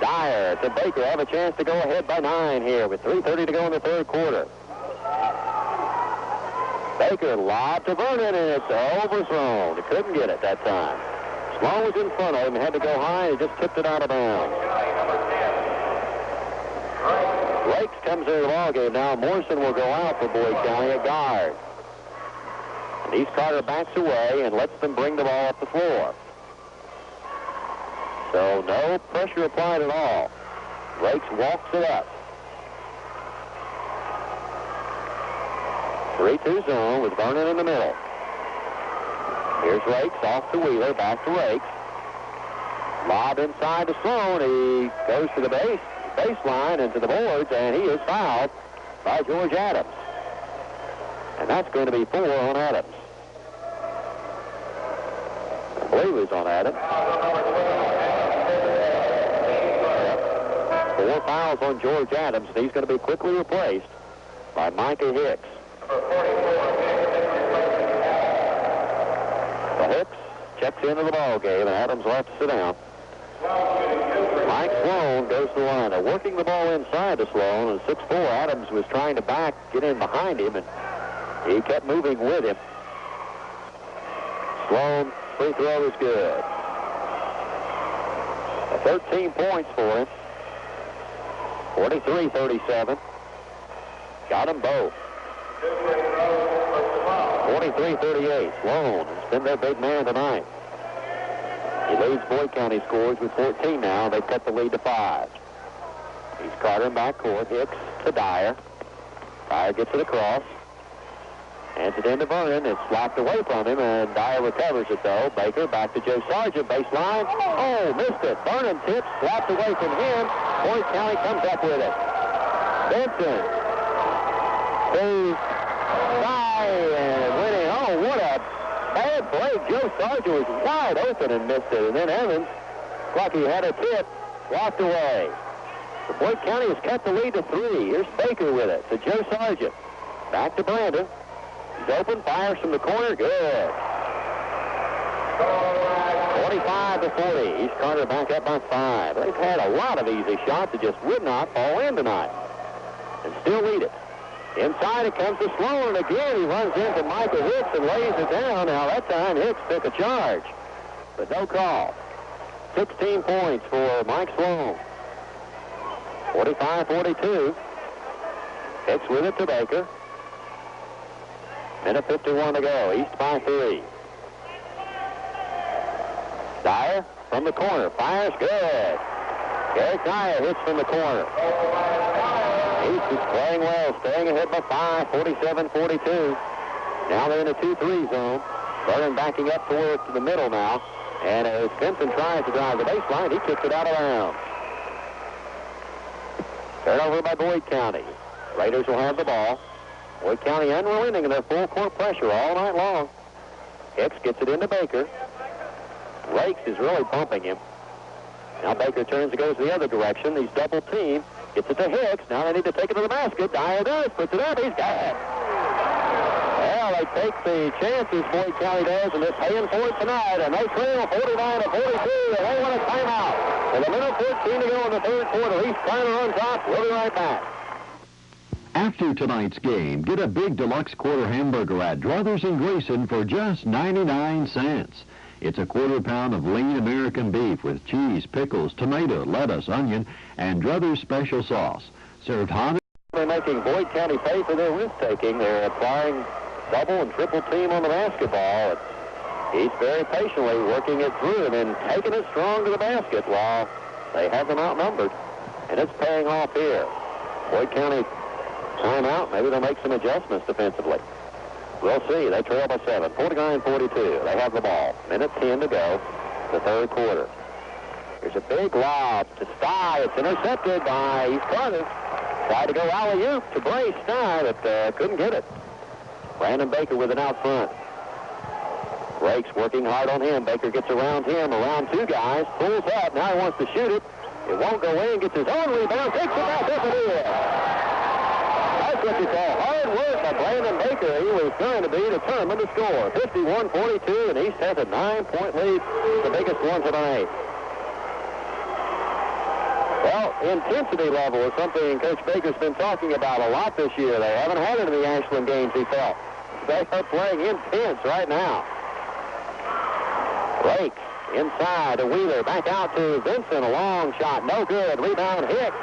Dyer to Baker. Have a chance to go ahead by 9 here with 3:30 to go in the third quarter. Baker lobbed to Vernon, and it's overthrown. He couldn't get it that time. Sloan was in front of him and had to go high, and he just tipped it out of bounds. Rakes comes into the ballgame now. Morrison will go out for Boyd County at guard. And East Carter backs away and lets them bring the ball up the floor. So no pressure applied at all. Rakes walks it up. 3-2 zone with Vernon in the middle. Here's Rakes off to Wheeler, back to Rakes. Lob inside to Sloan. He goes to the baseline and to the boards, and he is fouled by George Adams. And that's going to be 4 on Adams. I believe it was on Adams. 4 fouls on George Adams, and he's going to be quickly replaced by Micah Hicks. So Hicks checks into the ball game, and Adams will have to sit down. Mike Sloan goes to the line. They're working the ball inside to Sloan, and 6'4", Adams was trying to get in behind him, and he kept moving with him. Sloan, free throw is good. 13 points for him. 43-37. Got them both. 43-38. Sloan has been their big man tonight. He leads Boyd County scores with 14 now. They've cut the lead to 5. He's Carter in backcourt. Hicks to Dyer. Dyer gets it across. Hands it into Vernon. It's slapped away from him, and Dyer recovers it, though. Baker back to Joe Sargent, baseline. Oh, missed it. Vernon tips, slapped away from him. Boyd County comes up with it. Benson. To and winning. Oh, what a bad play. Joe Sargent was wide open and missed it. And then Evans, like he had a tip, walked away. So Boyd County has cut the lead to 3. Here's Baker with it to Joe Sargent. Back to Brandon. He's open, fires from the corner. Good. 45-40. East Carter back up by 5. They've had a lot of easy shots that just would not fall in tonight. And still lead it. Inside it comes to Sloan, and again he runs into Michael Hicks and lays it down. Now that time Hicks took a charge, but no call. 16 points for Mike Sloan. 45-42. Hicks with it to Baker. Minute 51 to go. East by 3. Dyer from the corner. Fires good. Eric Dyer hits from the corner. East is playing well, staying ahead by 5, 47-42. Now they're in a 2-3 zone. Vernon backing up towards the middle now. And as Benson tries to drive the baseline, he kicks it out of bounds. Turnover by Boyd County. Raiders will have the ball. Boyd County unrelenting in their full court pressure all night long. Hicks gets it into Baker. Rakes is really bumping him. Now Baker turns and goes the other direction. He's double teamed. Gets it to Hicks. Now they need to take it to the basket. Dyer does. Puts it up. He's got it. Well, they take the chances, Boyd County does, and they're paying for it tonight. And they trail 49-42, and they want a timeout. With a minute 14 to go in the third quarter. East Carter on top. We'll be right back. After tonight's game, get a big deluxe quarter hamburger at Druthers & Grayson for just 99 cents. It's a quarter pound of lean American beef with cheese, pickles, tomato, lettuce, onion, and Druthers special sauce. Served hot. They're making Boyd County pay for their risk-taking. They're applying double and triple team on the basketball. He's very patiently working it through and then taking it strong to the basket while they have them outnumbered. And it's paying off here. Boyd County timeout. Maybe they'll make some adjustments defensively. We'll see. They trail by 7, 49-42. They have the ball. Minute 10 to go, the third quarter. There's a big lob to Stye. It's intercepted by East Carter. Tried to go alley-oop to Bray Stye, but couldn't get it. Brandon Baker with it out front. Rake's working hard on him. Baker gets around him, around two guys, pulls up. Now he wants to shoot it. It won't go in, gets his own rebound, takes it back up and in. That's what you call hard work by Brandon Baker. He was going to be determined to score. 51-42, and East has a 9-point lead, the biggest one tonight. Well, intensity level is something Coach Baker's been talking about a lot this year. They haven't had it in the Ashland games, he felt. They are playing intense right now. Lake inside to Wheeler, back out to Vincent, a long shot, no good, rebound Hicks.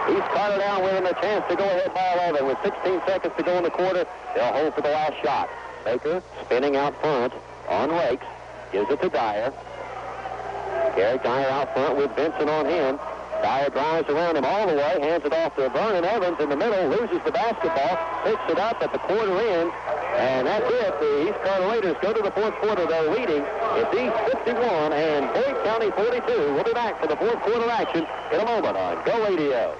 He's caught it down with him, a chance to go ahead by 11. With 16 seconds to go in the quarter, they'll hold for the last shot. Baker spinning out front on Lakes, gives it to Dyer. Garrett Dyer out front with Vincent on him. Dyer drives around him all the way, hands it off to Vernon Evans in the middle, loses the basketball, picks it up at the quarter end, and that's it. The East Carter Raiders go to the fourth quarter. They're leading. It's East 51 and Boyd County 42. We'll be back for the fourth quarter action in a moment on Go Radio.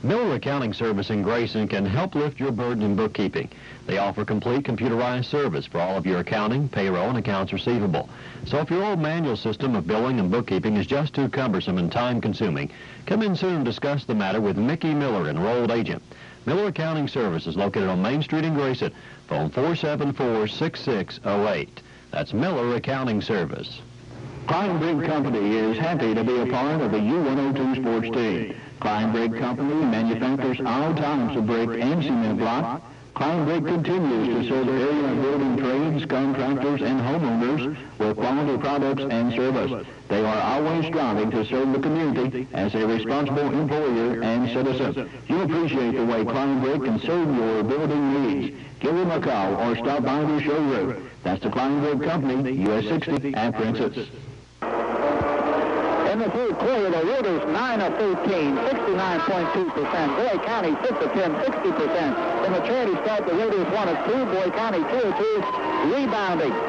Miller Accounting Service in Grayson can help lift your burden in bookkeeping. They offer complete computerized service for all of your accounting, payroll, and accounts receivable. So if your old manual system of billing and bookkeeping is just too cumbersome and time-consuming, come in soon and discuss the matter with Mickey Miller, enrolled agent. Miller Accounting Service is located on Main Street in Grayson. Phone 474-6608. That's Miller Accounting Service. Klein Brigg Company is happy to be a part of the U102 sports team. Klein Brigg Company manufactures all types of brick and cement block. Klein Brigg continues to serve the area of building trades, contractors, and homeowners with quality products and service. They are always striving to serve the community as a responsible employer and citizen. You'll appreciate the way Klein Brigg can serve your building needs. Give them a call or stop by their showroom. That's the Klein Brigg Company, US 60 at Princess. In the third quarter, the Raiders 9 of 13, 69.2%. Boyd County 6 of 10, 60%. In the charity start, the Raiders 1 of 2, Boyd County 2 of 2. Rebounding, 8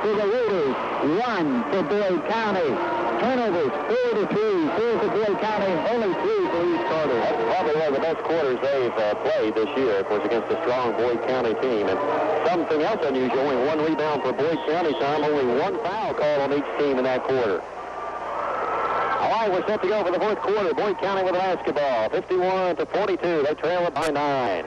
for the Raiders, 1 for Boyd County. Turnovers, 4 to 3, 4 for Boyd County, only 3 for East Carter. That's probably one of the best quarters they've played this year, of course, against a strong Boyd County team. And something else unusual, only 1 rebound for Boyd County time, only 1 foul call on each team in that quarter. All right, we're set to go for the fourth quarter. Boyd County with the basketball, 51-42. They trail it by 9.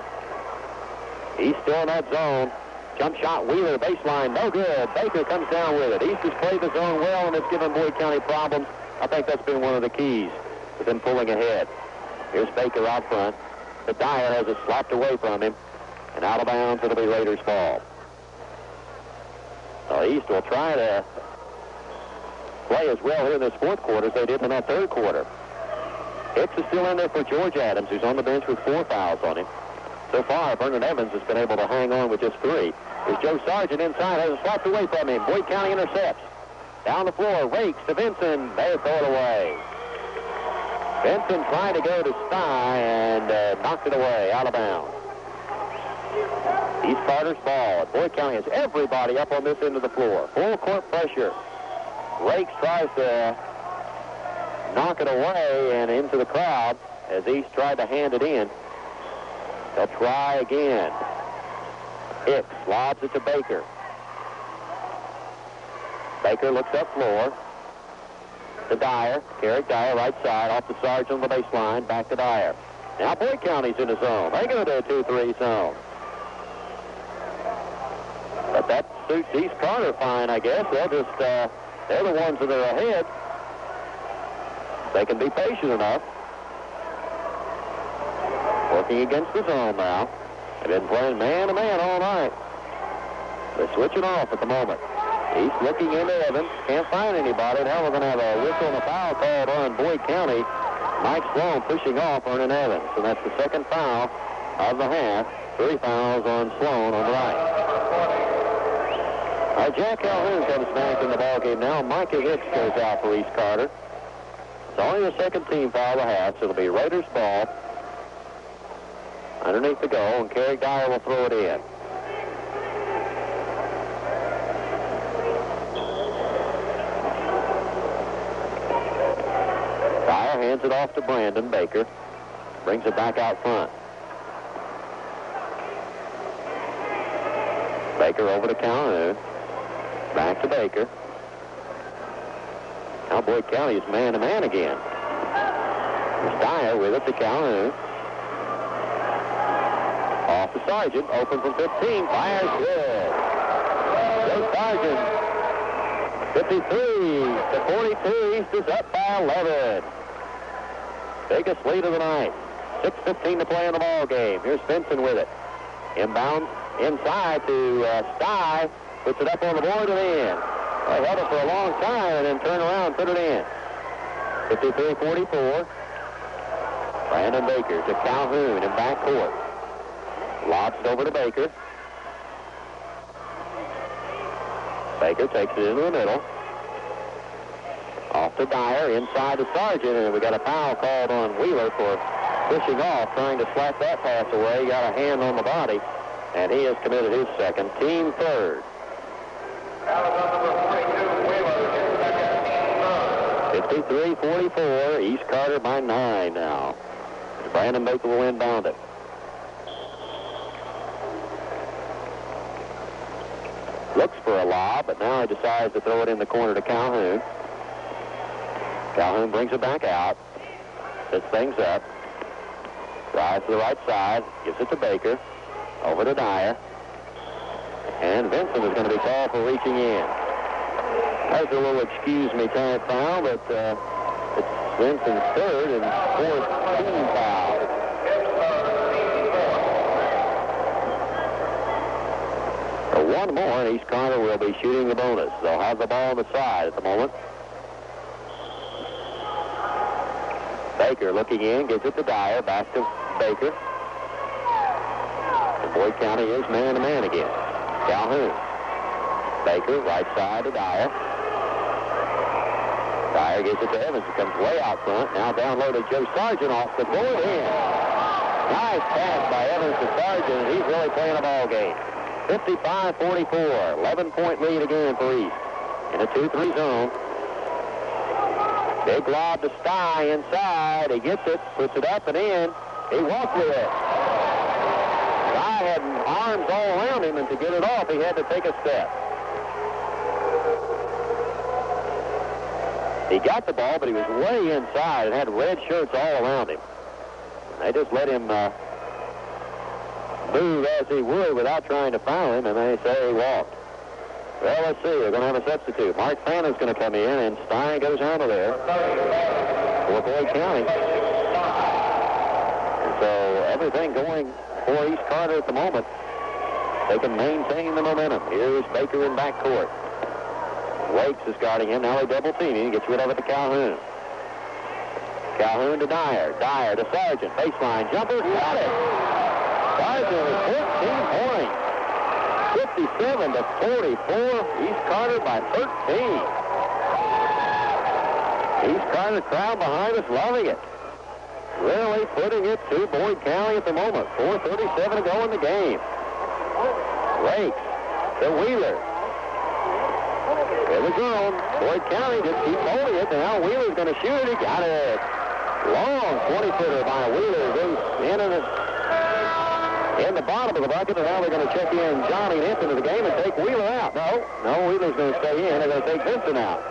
East still in that zone. Jump shot, Wheeler, baseline, no good. Baker comes down with it. East has played the zone well, and it's given Boyd County problems. I think that's been one of the keys to them pulling ahead. Here's Baker out front. But Dyer has it slapped away from him. And out of bounds, it'll be Raiders' ball. Well, East will try to play as well here in this fourth quarter as they did in that third quarter. Hicks is still in there for George Adams, who's on the bench with 4 fouls on him. So far, Vernon Evans has been able to hang on with just 3. There's Joe Sargent inside, has it slapped away from him. Boyd County intercepts. Down the floor, Rakes to Vincent. They throw it away. Vincent tried to go to Stye and knocked it away, out of bounds. East Carter's ball. Boyd County has everybody up on this end of the floor. Full court pressure. Rakes tries to knock it away and into the crowd as East tried to hand it in. They'll try again. Hicks lobs it to Baker. Baker looks up floor to Dyer. Carrick Dyer right side off the Sargent on the baseline. Back to Dyer. Now Boyd County's in the zone. They're going to do a 2-3 zone. But that suits East Carter fine, I guess. They'll just... they're the ones that are ahead. They can be patient enough. Working against the zone now. They've been playing man-to-man all night. They're switching off at the moment. He's looking into Evans. Can't find anybody. Now we're going to have a whistle and a foul called on Boyd County. Mike Sloan pushing off Vernon Evans. And that's the second foul of the half. 3 fouls on Sloan on the right. Jack Calhoun comes back in the ballgame now. Micah Hicks goes out for East Carter. It's only the second team foul of the half, so it'll be Raiders ball. Underneath the goal, and Kerry Dyer will throw it in. Dyer hands it off to Brandon Baker. Brings it back out front. Baker over to Calhoun. Back to Baker. Now Boyd County is man-to-man again. There's Dyer with it to Calhoun. Off to Sargent. Open from 15. Fires good. Joe Sargent. 53 to 42. East is up by 11. Biggest lead of the night. 6:15 to play in the ball game. Here's Benson with it. Inbound inside to Sty. Puts it up on the board and in. They held it for a long time and then turn around and put it in. 53-44. Brandon Baker to Calhoun in backcourt. Lobs it over to Baker. Baker takes it into the middle. Off to Dyer, inside to Sargent, and we got a foul called on Wheeler for pushing off, trying to slap that pass away. He got a hand on the body, and he has committed his second, team third. 53-44, East Carter by 9 now. Brandon Baker will inbound it. Looks for a lob, but now he decides to throw it in the corner to Calhoun. Calhoun brings it back out, sets things up, drives to the right side, gives it to Baker, over to Dyer, and Vincent is going to be called for reaching in. That's a little excuse me type foul, but it's Vincent's third and fourth team foul. So one more, and East Carter will be shooting the bonus. They'll have the ball on the side at the moment. Baker looking in, gives it to Dyer, back to Baker. And Boyd County is man-to-man again. Calhoun. Baker, right side to Dyer. Dyer gives it to Evans, who comes way out front. Now down low to Joe Sargent off the board in. Nice pass by Evans to Sargent, and he's really playing a ball game. 55-44, 11-point lead again for East. In a 2-3 zone. Big lob to Sty inside. He gets it, puts it up and in. He walks with it. Sty had arms all around him, and to get it off, he had to take a step. He got the ball, but he was way inside and had red shirts all around him. They just let him move as he would without trying to foul him, and they say he walked. Well, let's see. They're going to have a substitute. Mark Fannin's going to come in, and Stein goes out of there for Boyd County. And so everything going for East Carter at the moment. They can maintain the momentum. Here's Baker in backcourt. Wakes is guarding him. Now they double teaming. He gets rid of it to Calhoun. Calhoun to Dyer. Dyer to Sargent. Baseline jumper. Got it. Sargent with 14 points. 57-44. East Carter by 13. East Carter crowd behind us loving it. Really putting it to Boyd County at the moment. 4:37 to go in the game. Wakes to Wheeler. In the zone. Boyd County just keeps holding it. Now Wheeler's going to shoot. He got it. Long 20-footer by Wheeler. Goes in the bottom of the bucket. And now they're going to check in Johnny Nip into the game and take Wheeler out. No, Wheeler's going to stay in. They're going to take Vincent out.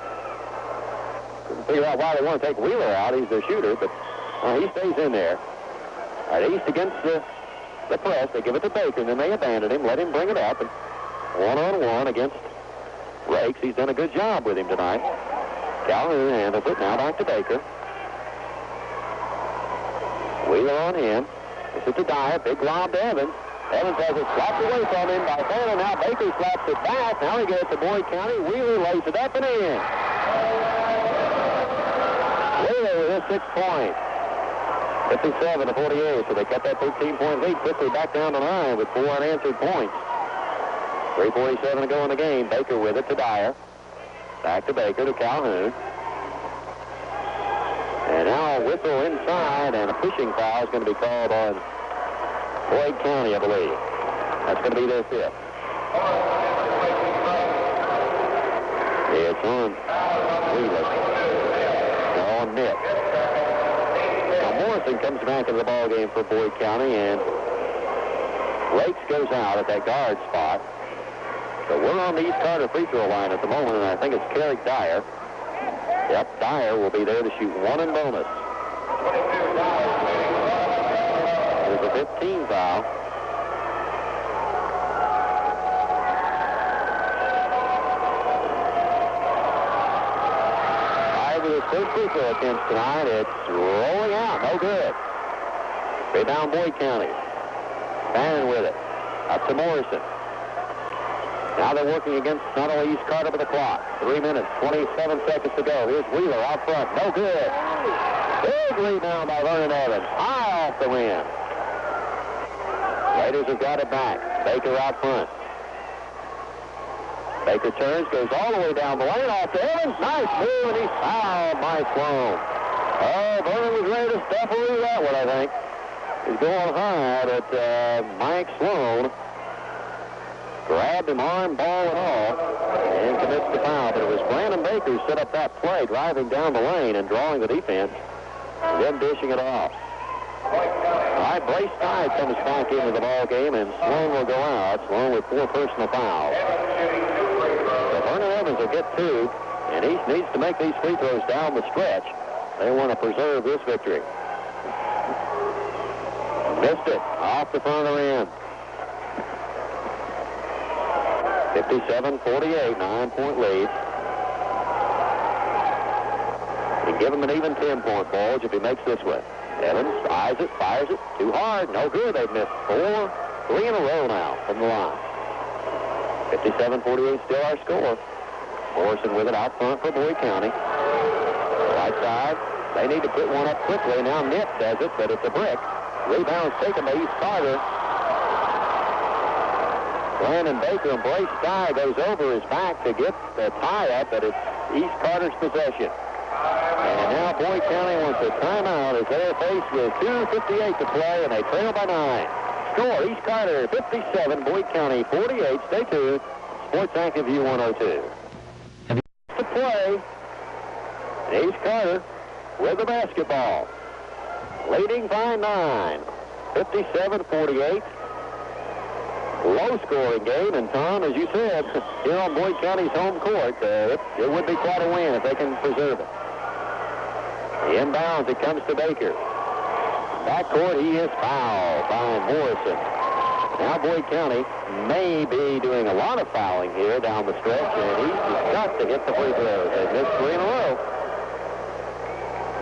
Couldn't figure out why they want to take Wheeler out. He's their shooter, but he stays in there. All right, East against the press. They give it to Baker, and then they abandon him, let him bring it up, and one-on-one against Rakes. He's done a good job with him tonight. Calhoun handles it. Now back to Baker. Wheeler on him. This is to Dyer. Big lob to Evans. Evans has it slapped away from him by Fannin. Now Baker slaps it back. Now he gets to Boyd County. Wheeler lays it up and in. Wheeler with his 6th point. 57-48, so they cut that 13-point lead quickly back down to 9 with 4 unanswered points. 3:47 to go in the game. Baker with it to Dyer. Back to Baker to Calhoun. And now a whistle inside, and a pushing foul is going to be called on Boyd County, I believe. That's going to be their 5th. It's on Wheeler. On net. Now Morrison comes back into the ball game for Boyd County, and Lakes goes out at that guard spot. So we're on the East Carter free throw line at the moment, and I think it's Carrick Dyer. Yep, Dyer will be there to shoot 1 in bonus. There's a 15 foul. Dyer with his first free throw attempt tonight. It's rolling out, no good. Rebound Boyd County. Fannin with it. Up to Morrison. Now they're working against not only East Carter but the clock. 3 minutes, 27 seconds to go. Here's Wheeler out front. No good. Big rebound by Vernon Evans. High off the rim. Raiders have got it back. Baker out front. Baker turns, goes all the way down the lane off to Evans. Nice move, and he's fouled by Sloan. Oh, Vernon was ready to step away that one, I think. He's going high, but Mike Sloan grabbed him, arm, ball, and all, and commits the foul. But it was Brandon Baker who set up that play, driving down the lane and drawing the defense, and then dishing it off. All right, Blaze Tide comes back into the ball game, and Sloan will go out. Sloan with 4 personal fouls. So Vernon Evans will get 2, and East needs to make these free throws down the stretch. They want to preserve this victory. Missed it off the front of the rim. 57-48, 9-point lead. And give him an even 10-point bulge if he makes this one. Evans eyes it, fires it, too hard, no good. They've missed 3 in a row now from the line. 57-48 still our score. Morrison with it out front for Boyd County. Right side, they need to put one up quickly. Now Nip does it, but it's a brick. Rebound's taken by East Carter. Brandon Baker and Blaze Dye goes over his back to get the tie-up, but it's East Carter's possession. And now Boyd County wants a timeout as they're faced with 2:58 to play, and they trail by 9. Score, East Carter 57, Boyd County 48. Stay tuned. Sports Active View 102. To play, East Carter with the basketball. Leading by 9, 57-48. Low-scoring game, and Tom, as you said, here on Boyd County's home court, it would be quite a win if they can preserve it. The inbounds, it comes to Baker. Backcourt, he is fouled by Morrison. Now Boyd County may be doing a lot of fouling here down the stretch, and he's got to hit the free throws. They've missed 3 in a row.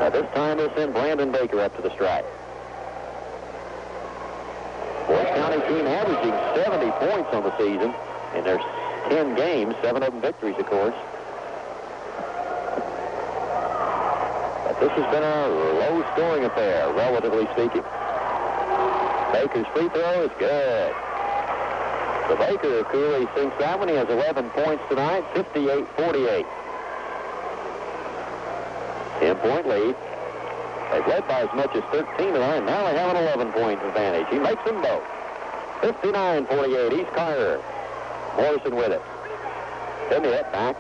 Now this time they'll send Brandon Baker up to the strike. Boyd County team averaging 70 points on the season, and there's 10 games, 7 of them victories, of course. But this has been a low-scoring affair, relatively speaking. Baker's free throw is good. So Baker clearly sinks that one. He has 11 points tonight, 58-48. 10-point lead. They've led by as much as 13 tonight. Now they have an 11-point advantage. He makes them both. 59-48, East Carter. Morrison with it. To Nip, back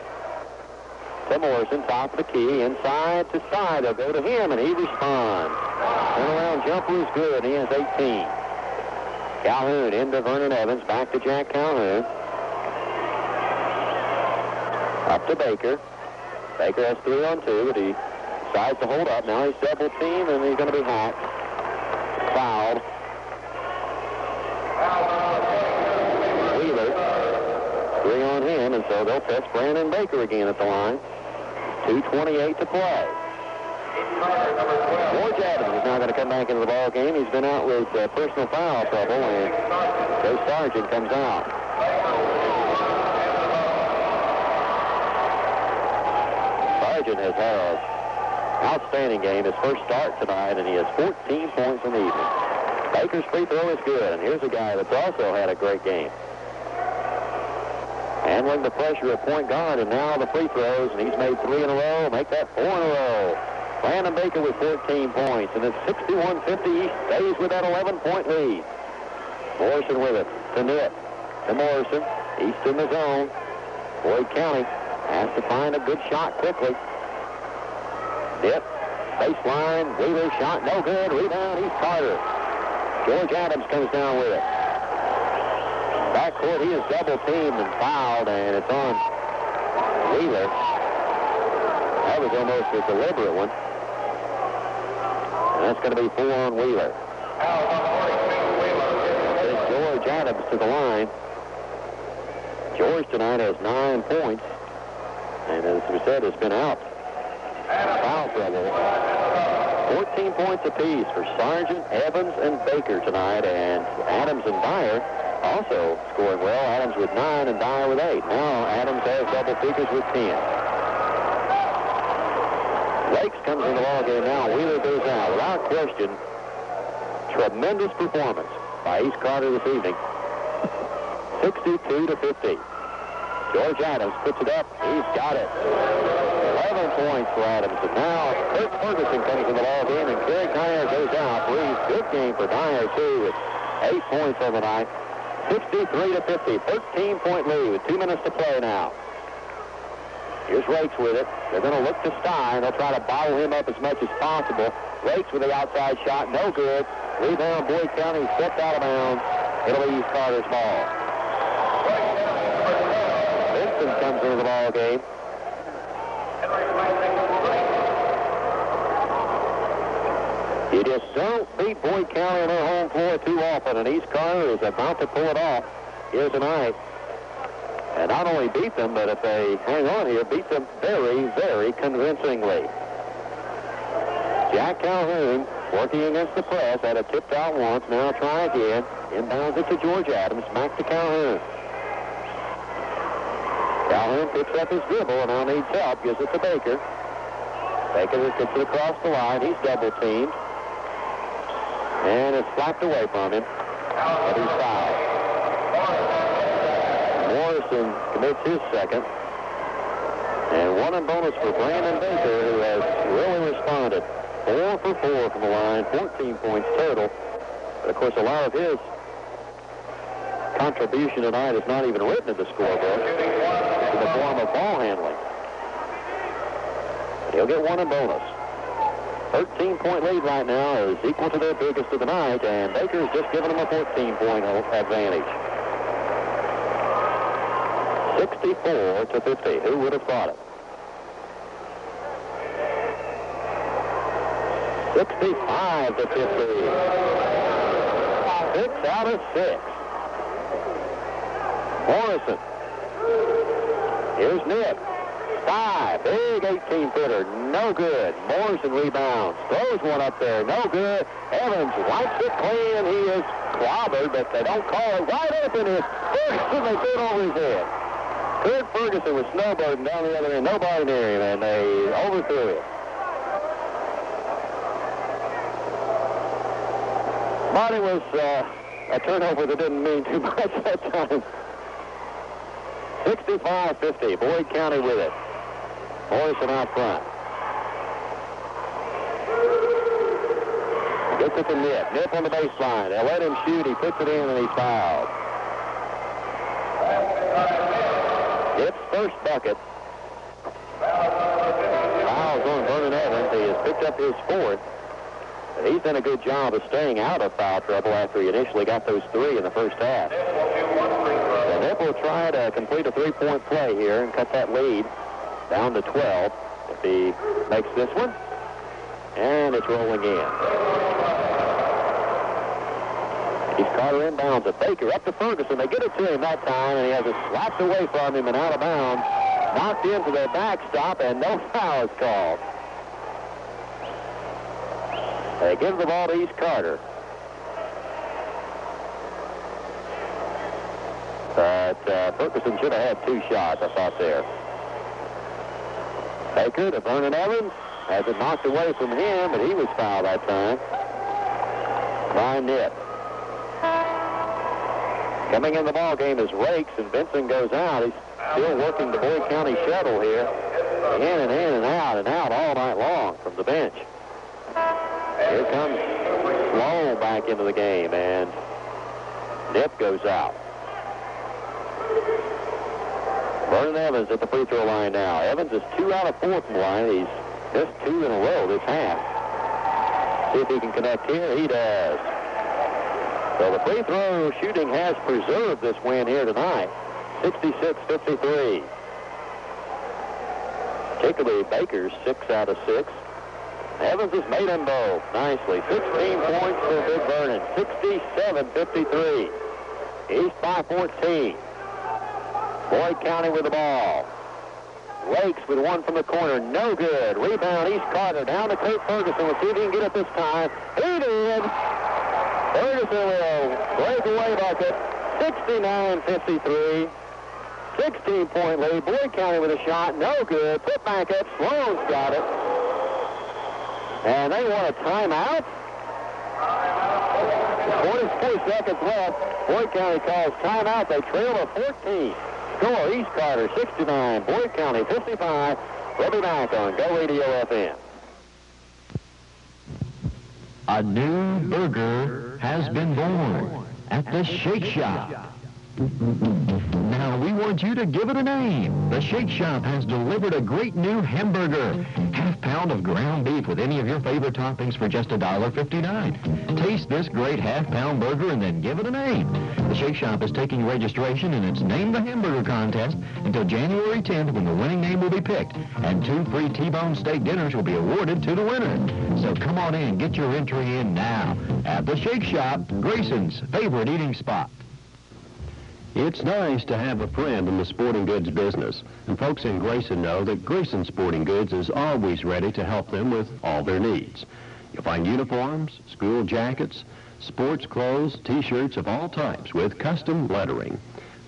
to Morrison, top of the key, inside to side. They'll go to him, and he responds. Turnaround jumper is good. He has 18. Calhoun into Vernon Evans, back to Jack Calhoun. Up to Baker. Baker has 3 on 2, but he decides to hold up. Now he's double teamed, and he's going to be hacked. Fouled. Wheeler. 3 on him, and so they'll test Brandon Baker again at the line. 2:28 to play. George Adams is now going to come back into the ball game. He's been out with personal foul trouble, and Joe Sargent comes out. Sargent has had an outstanding game, his first start tonight, and he has 14 points in the evening. Baker's free throw is good, and here's a guy that's also had a great game. Handling the pressure at point guard, and now the free throws, and he's made 3 in a row, make that 4 in a row. Brandon Baker with 14 points, and it's 61-50. He stays with that 11-point lead. Morrison with it, to Nitt, to Morrison. East in the zone. Boyd County has to find a good shot quickly. Nitt, baseline, Wheeler shot, no good. Rebound, East Carter. George Adams comes down with it. Backcourt, he is double-teamed and fouled, and it's on Wheeler. That was almost a deliberate one. And that's going to be 4 on Wheeler. It's George Adams to the line. George tonight has 9 points. And as we said, has been out. Foul trouble. 14 points apiece for Sargent, Evans, and Baker tonight. And Adams and Dyer also scoring well. Adams with 9 and Dyer with 8. Now Adams has double figures with 10. Lakes comes in the ball game now. Wheeler goes out. Without question, tremendous performance by East Carter this evening. 62-50. George Adams puts it up. He's got it. 11 points for Adams. And now Kurt Ferguson comes in the ball game, and Craig Dyer goes out. Good game for Dyer, too, with 8 points on the night. 63-50. 13-point lead with 2 minutes to play now. Here's Rakes with it. They're going to look to Stein. They'll try to bottle him up as much as possible. Rakes with the outside shot. No good. Rebound, Boyd County stepped out of bounds. It'll be East Carter's ball. Vincent comes into the ball game. You just don't beat Boyd County on their home floor too often, and East Carter is about to pull it off here tonight. And not only beat them, but if they hang on here, beat them very, very convincingly. Jack Calhoun working against the press, had it tipped out once, now try again. Inbounds it to George Adams, back to Calhoun. Calhoun picks up his dribble and now needs help, gives it to Baker. Baker gets it across the line, he's double-teamed. And it's slapped away from him, but he's fouled. Morrison commits his second. And 1 in bonus for Brandon Baker, who has really responded. 4 for 4 from the line, 14 points total. But of course, a lot of his contribution tonight is not even written in the scorebook. It's in the form of ball handling. And he'll get 1 in bonus. 13-point lead right now is equal to their biggest of the night, and Baker's just given them a 14-point advantage. 64-50. Who would have thought it? 65-50. 6 out of 6. Morrison. Here's Nitt. 5. Big 18-footer. No good. Morrison rebounds. Throws one up there. No good. Evans wipes it clean. He is clobbered, but they don't call it. Wide open is Ferguson. They threw it over his head. Kurt Ferguson was snowboarding down the other end. Nobody near him, and they overthrew it. But it was a turnover that didn't mean too much that time. 65-50. Boyd County with it. Morrison out front. Gets it to Nitt. Nitt on the baseline. They let him shoot. He puts it in, and he's fouled. Nitt's first bucket. Fouls on Vernon Evans. He has picked up his 4th. But he's done a good job of staying out of foul trouble after he initially got those 3 in the first half. So Nitt will try to complete a 3-point play here and cut that lead down to 12 if he makes this one. And it's rolling in. East Carter inbounds at Baker. Up to Ferguson. They get it to him that time, and he has it slapped away from him and out of bounds. Knocked into their backstop, and no foul is called. They give the ball to East Carter. But Ferguson should have had 2 shots, I thought there. Baker to Vernon Evans. Has it knocked away from him, but he was fouled that time. By Nip. Coming in the ball game is Rakes, and Benson goes out. He's still working the Boyd County shuttle here. In and out all night long from the bench. Here comes Sloan back into the game, and Nip goes out. Vernon Evans at the free throw line now. Evans is 2 out of 4 from the line. He's missed 2 in a row this half. See if he can connect here. He does. So the free throw shooting has preserved this win here tonight. 66-53. Particularly Baker's 6 out of 6. Evans has made them both nicely. 16 points for Big Vernon. 67-53. East by 14. Boyd County with the ball. Rakes with one from the corner. No good. Rebound East Carter. Down to Kurt Ferguson. We'll see if he can get it this time. He did. Ferguson will break away bucket. 69-53. 16-point lead. Boyd County with a shot. No good. Put back up. Sloan's got it. And they want a timeout. 44 seconds left. Boyd County calls timeout. They trail to 14. Score East Carter 69. Boyd County 55. We'll be back on Go Radio FM. A new burger has been born at the Shake Shop. Now, we want you to give it a name. The Shake Shop has delivered a great new hamburger. Half-pound of ground beef with any of your favorite toppings for just $1.59. Taste this great half-pound burger and then give it a name. The Shake Shop is taking registration in its Name the Hamburger contest until January 10th when the winning name will be picked. And 2 free T-bone steak dinners will be awarded to the winner. So come on in, get your entry in now at the Shake Shop, Grayson's favorite eating spot. It's nice to have a friend in the sporting goods business, and folks in Grayson know that Grayson Sporting Goods is always ready to help them with all their needs. You'll find uniforms, school jackets, sports clothes, T-shirts of all types with custom lettering.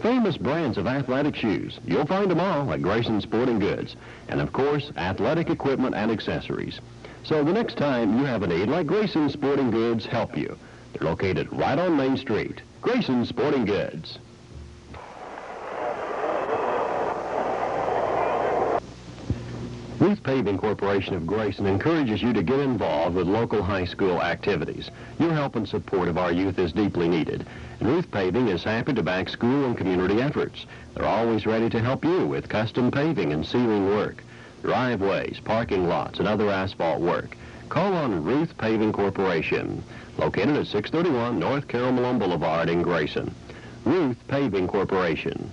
Famous brands of athletic shoes. You'll find them all at Grayson Sporting Goods. And, of course, athletic equipment and accessories. So the next time you have a need, let Grayson Sporting Goods help you. They're located right on Main Street. Grayson Sporting Goods. Ruth Paving Corporation of Grayson encourages you to get involved with local high school activities. Your help and support of our youth is deeply needed. And Ruth Paving is happy to back school and community efforts. They're always ready to help you with custom paving and sealing work, driveways, parking lots, and other asphalt work. Call on Ruth Paving Corporation, located at 631 North Carroll Malone Boulevard in Grayson. Ruth Paving Corporation.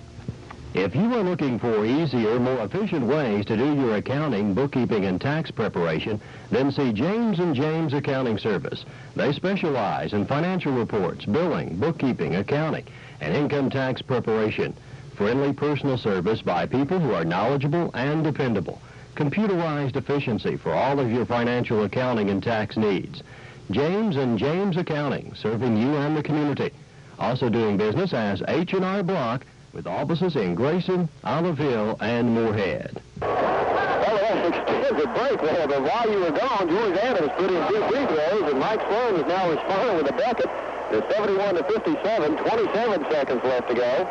If you are looking for easier, more efficient ways to do your accounting, bookkeeping, and tax preparation, then see James & James Accounting Service. They specialize in financial reports, billing, bookkeeping, accounting, and income tax preparation. Friendly personal service by people who are knowledgeable and dependable. Computerized efficiency for all of your financial accounting and tax needs. James & James Accounting, serving you and the community. Also doing business as H&R Block, with offices in Grayson, Olive Hill, and Moorhead. Well, that's extended break there, but while you were gone, George Adams put in 2 free throws, and Mike Sloan is now responding with a bucket. It's 71-57, 27 seconds left to go.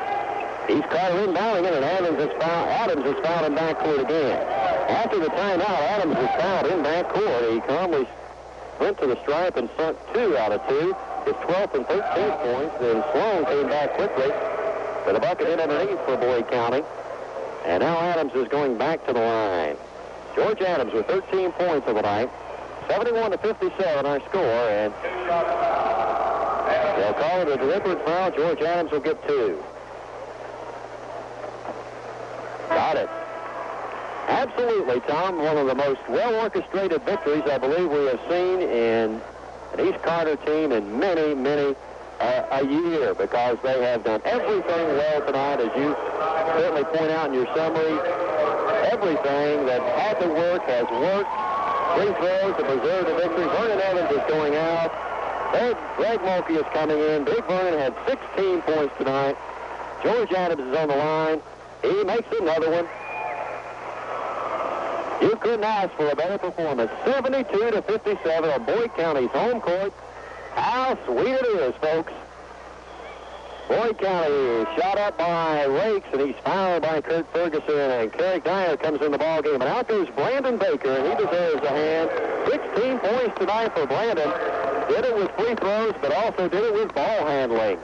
East Carter inbounding it, and Adams has fouled in backcourt again. After the timeout, Adams was fouled in backcourt. He calmly went to the stripe and sunk 2 out of 2. His 12th and 13th points. Then Sloan came back quickly with a bucket in underneath for Boyd County. And now Adams is going back to the line. George Adams with 13 points of the night. 71-57 our score, and they'll call it a deliberate foul. George Adams will get 2. Got it. Absolutely, Tom. One of the most well-orchestrated victories I believe we have seen in an East Carter team in many, many a year, because they have done everything well tonight, as you certainly point out in your summary. Everything that had to work has worked. free throws to preserve the victory. Vernon Evans is going out. Greg Mulkey is coming in. Big Vernon had 16 points tonight. George Adams is on the line. He makes another one. You couldn't ask for a better performance. 72-57 on Boyd County's home court. How sweet it is, folks. Boyd County shot up by Rakes, and he's fouled by Kurt Ferguson, and Carrick Dyer comes in the ballgame. And out goes Brandon Baker, and he deserves a hand. 16 points tonight for Brandon. Did it with free throws, but also did it with ball handling.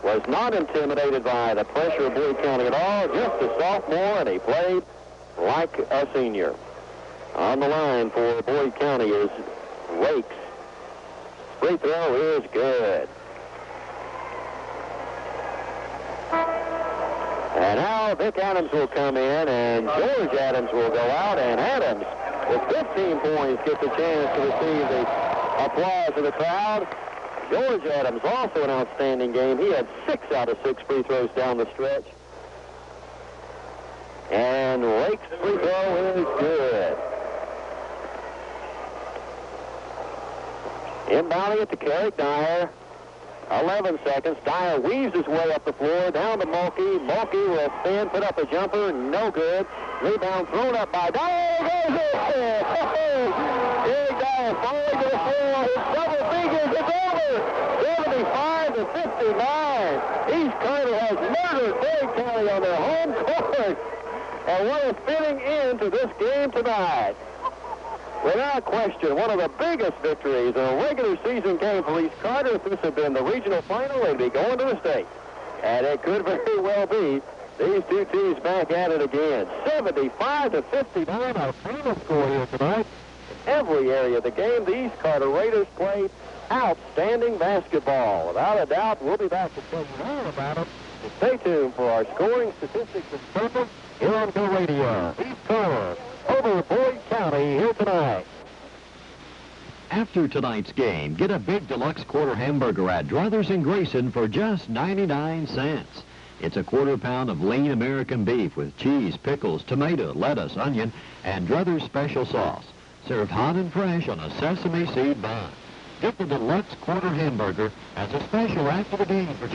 Was not intimidated by the pressure of Boyd County at all. Just a sophomore, and he played like a senior. On the line for Boyd County is Rakes. Free throw is good. And now Vic Adams will come in, and George Adams will go out, and Adams, with 15 points, gets a chance to receive the applause of the crowd. George Adams, also an outstanding game. He had 6 out of 6 free throws down the stretch. And Rake's free throw is good. Inbounding it to Carrick Dyer. 11 seconds. Dyer weaves his way up the floor, down to Mulkey. Mulkey will spin, put up a jumper, no good. Rebound thrown up by Dyer. Goes in! Carrick Dyer falling to the floor. His double figures. It's over. 75-59. East Carter has murdered Boyd County on their home court. And what a fitting end to this game tonight. Without question, one of the biggest victories in a regular season game for East Carter. If this had been the regional final, they'd be going to the state. And it could very well be these two teams back at it again. 75-59, our final score here tonight. In every area of the game, the East Carter Raiders played outstanding basketball. Without a doubt, we'll be back to tell you all about it. So stay tuned for our scoring statistics and purpose here on Go Radio. East Carter over Boyd County here tonight. After tonight's game, get a big deluxe quarter hamburger at Druthers and Grayson for just 99 cents. It's a quarter pound of lean American beef with cheese, pickles, tomato, lettuce, onion, and Druthers special sauce. Served hot and fresh on a sesame seed bun. Get the deluxe quarter hamburger as a special after the game for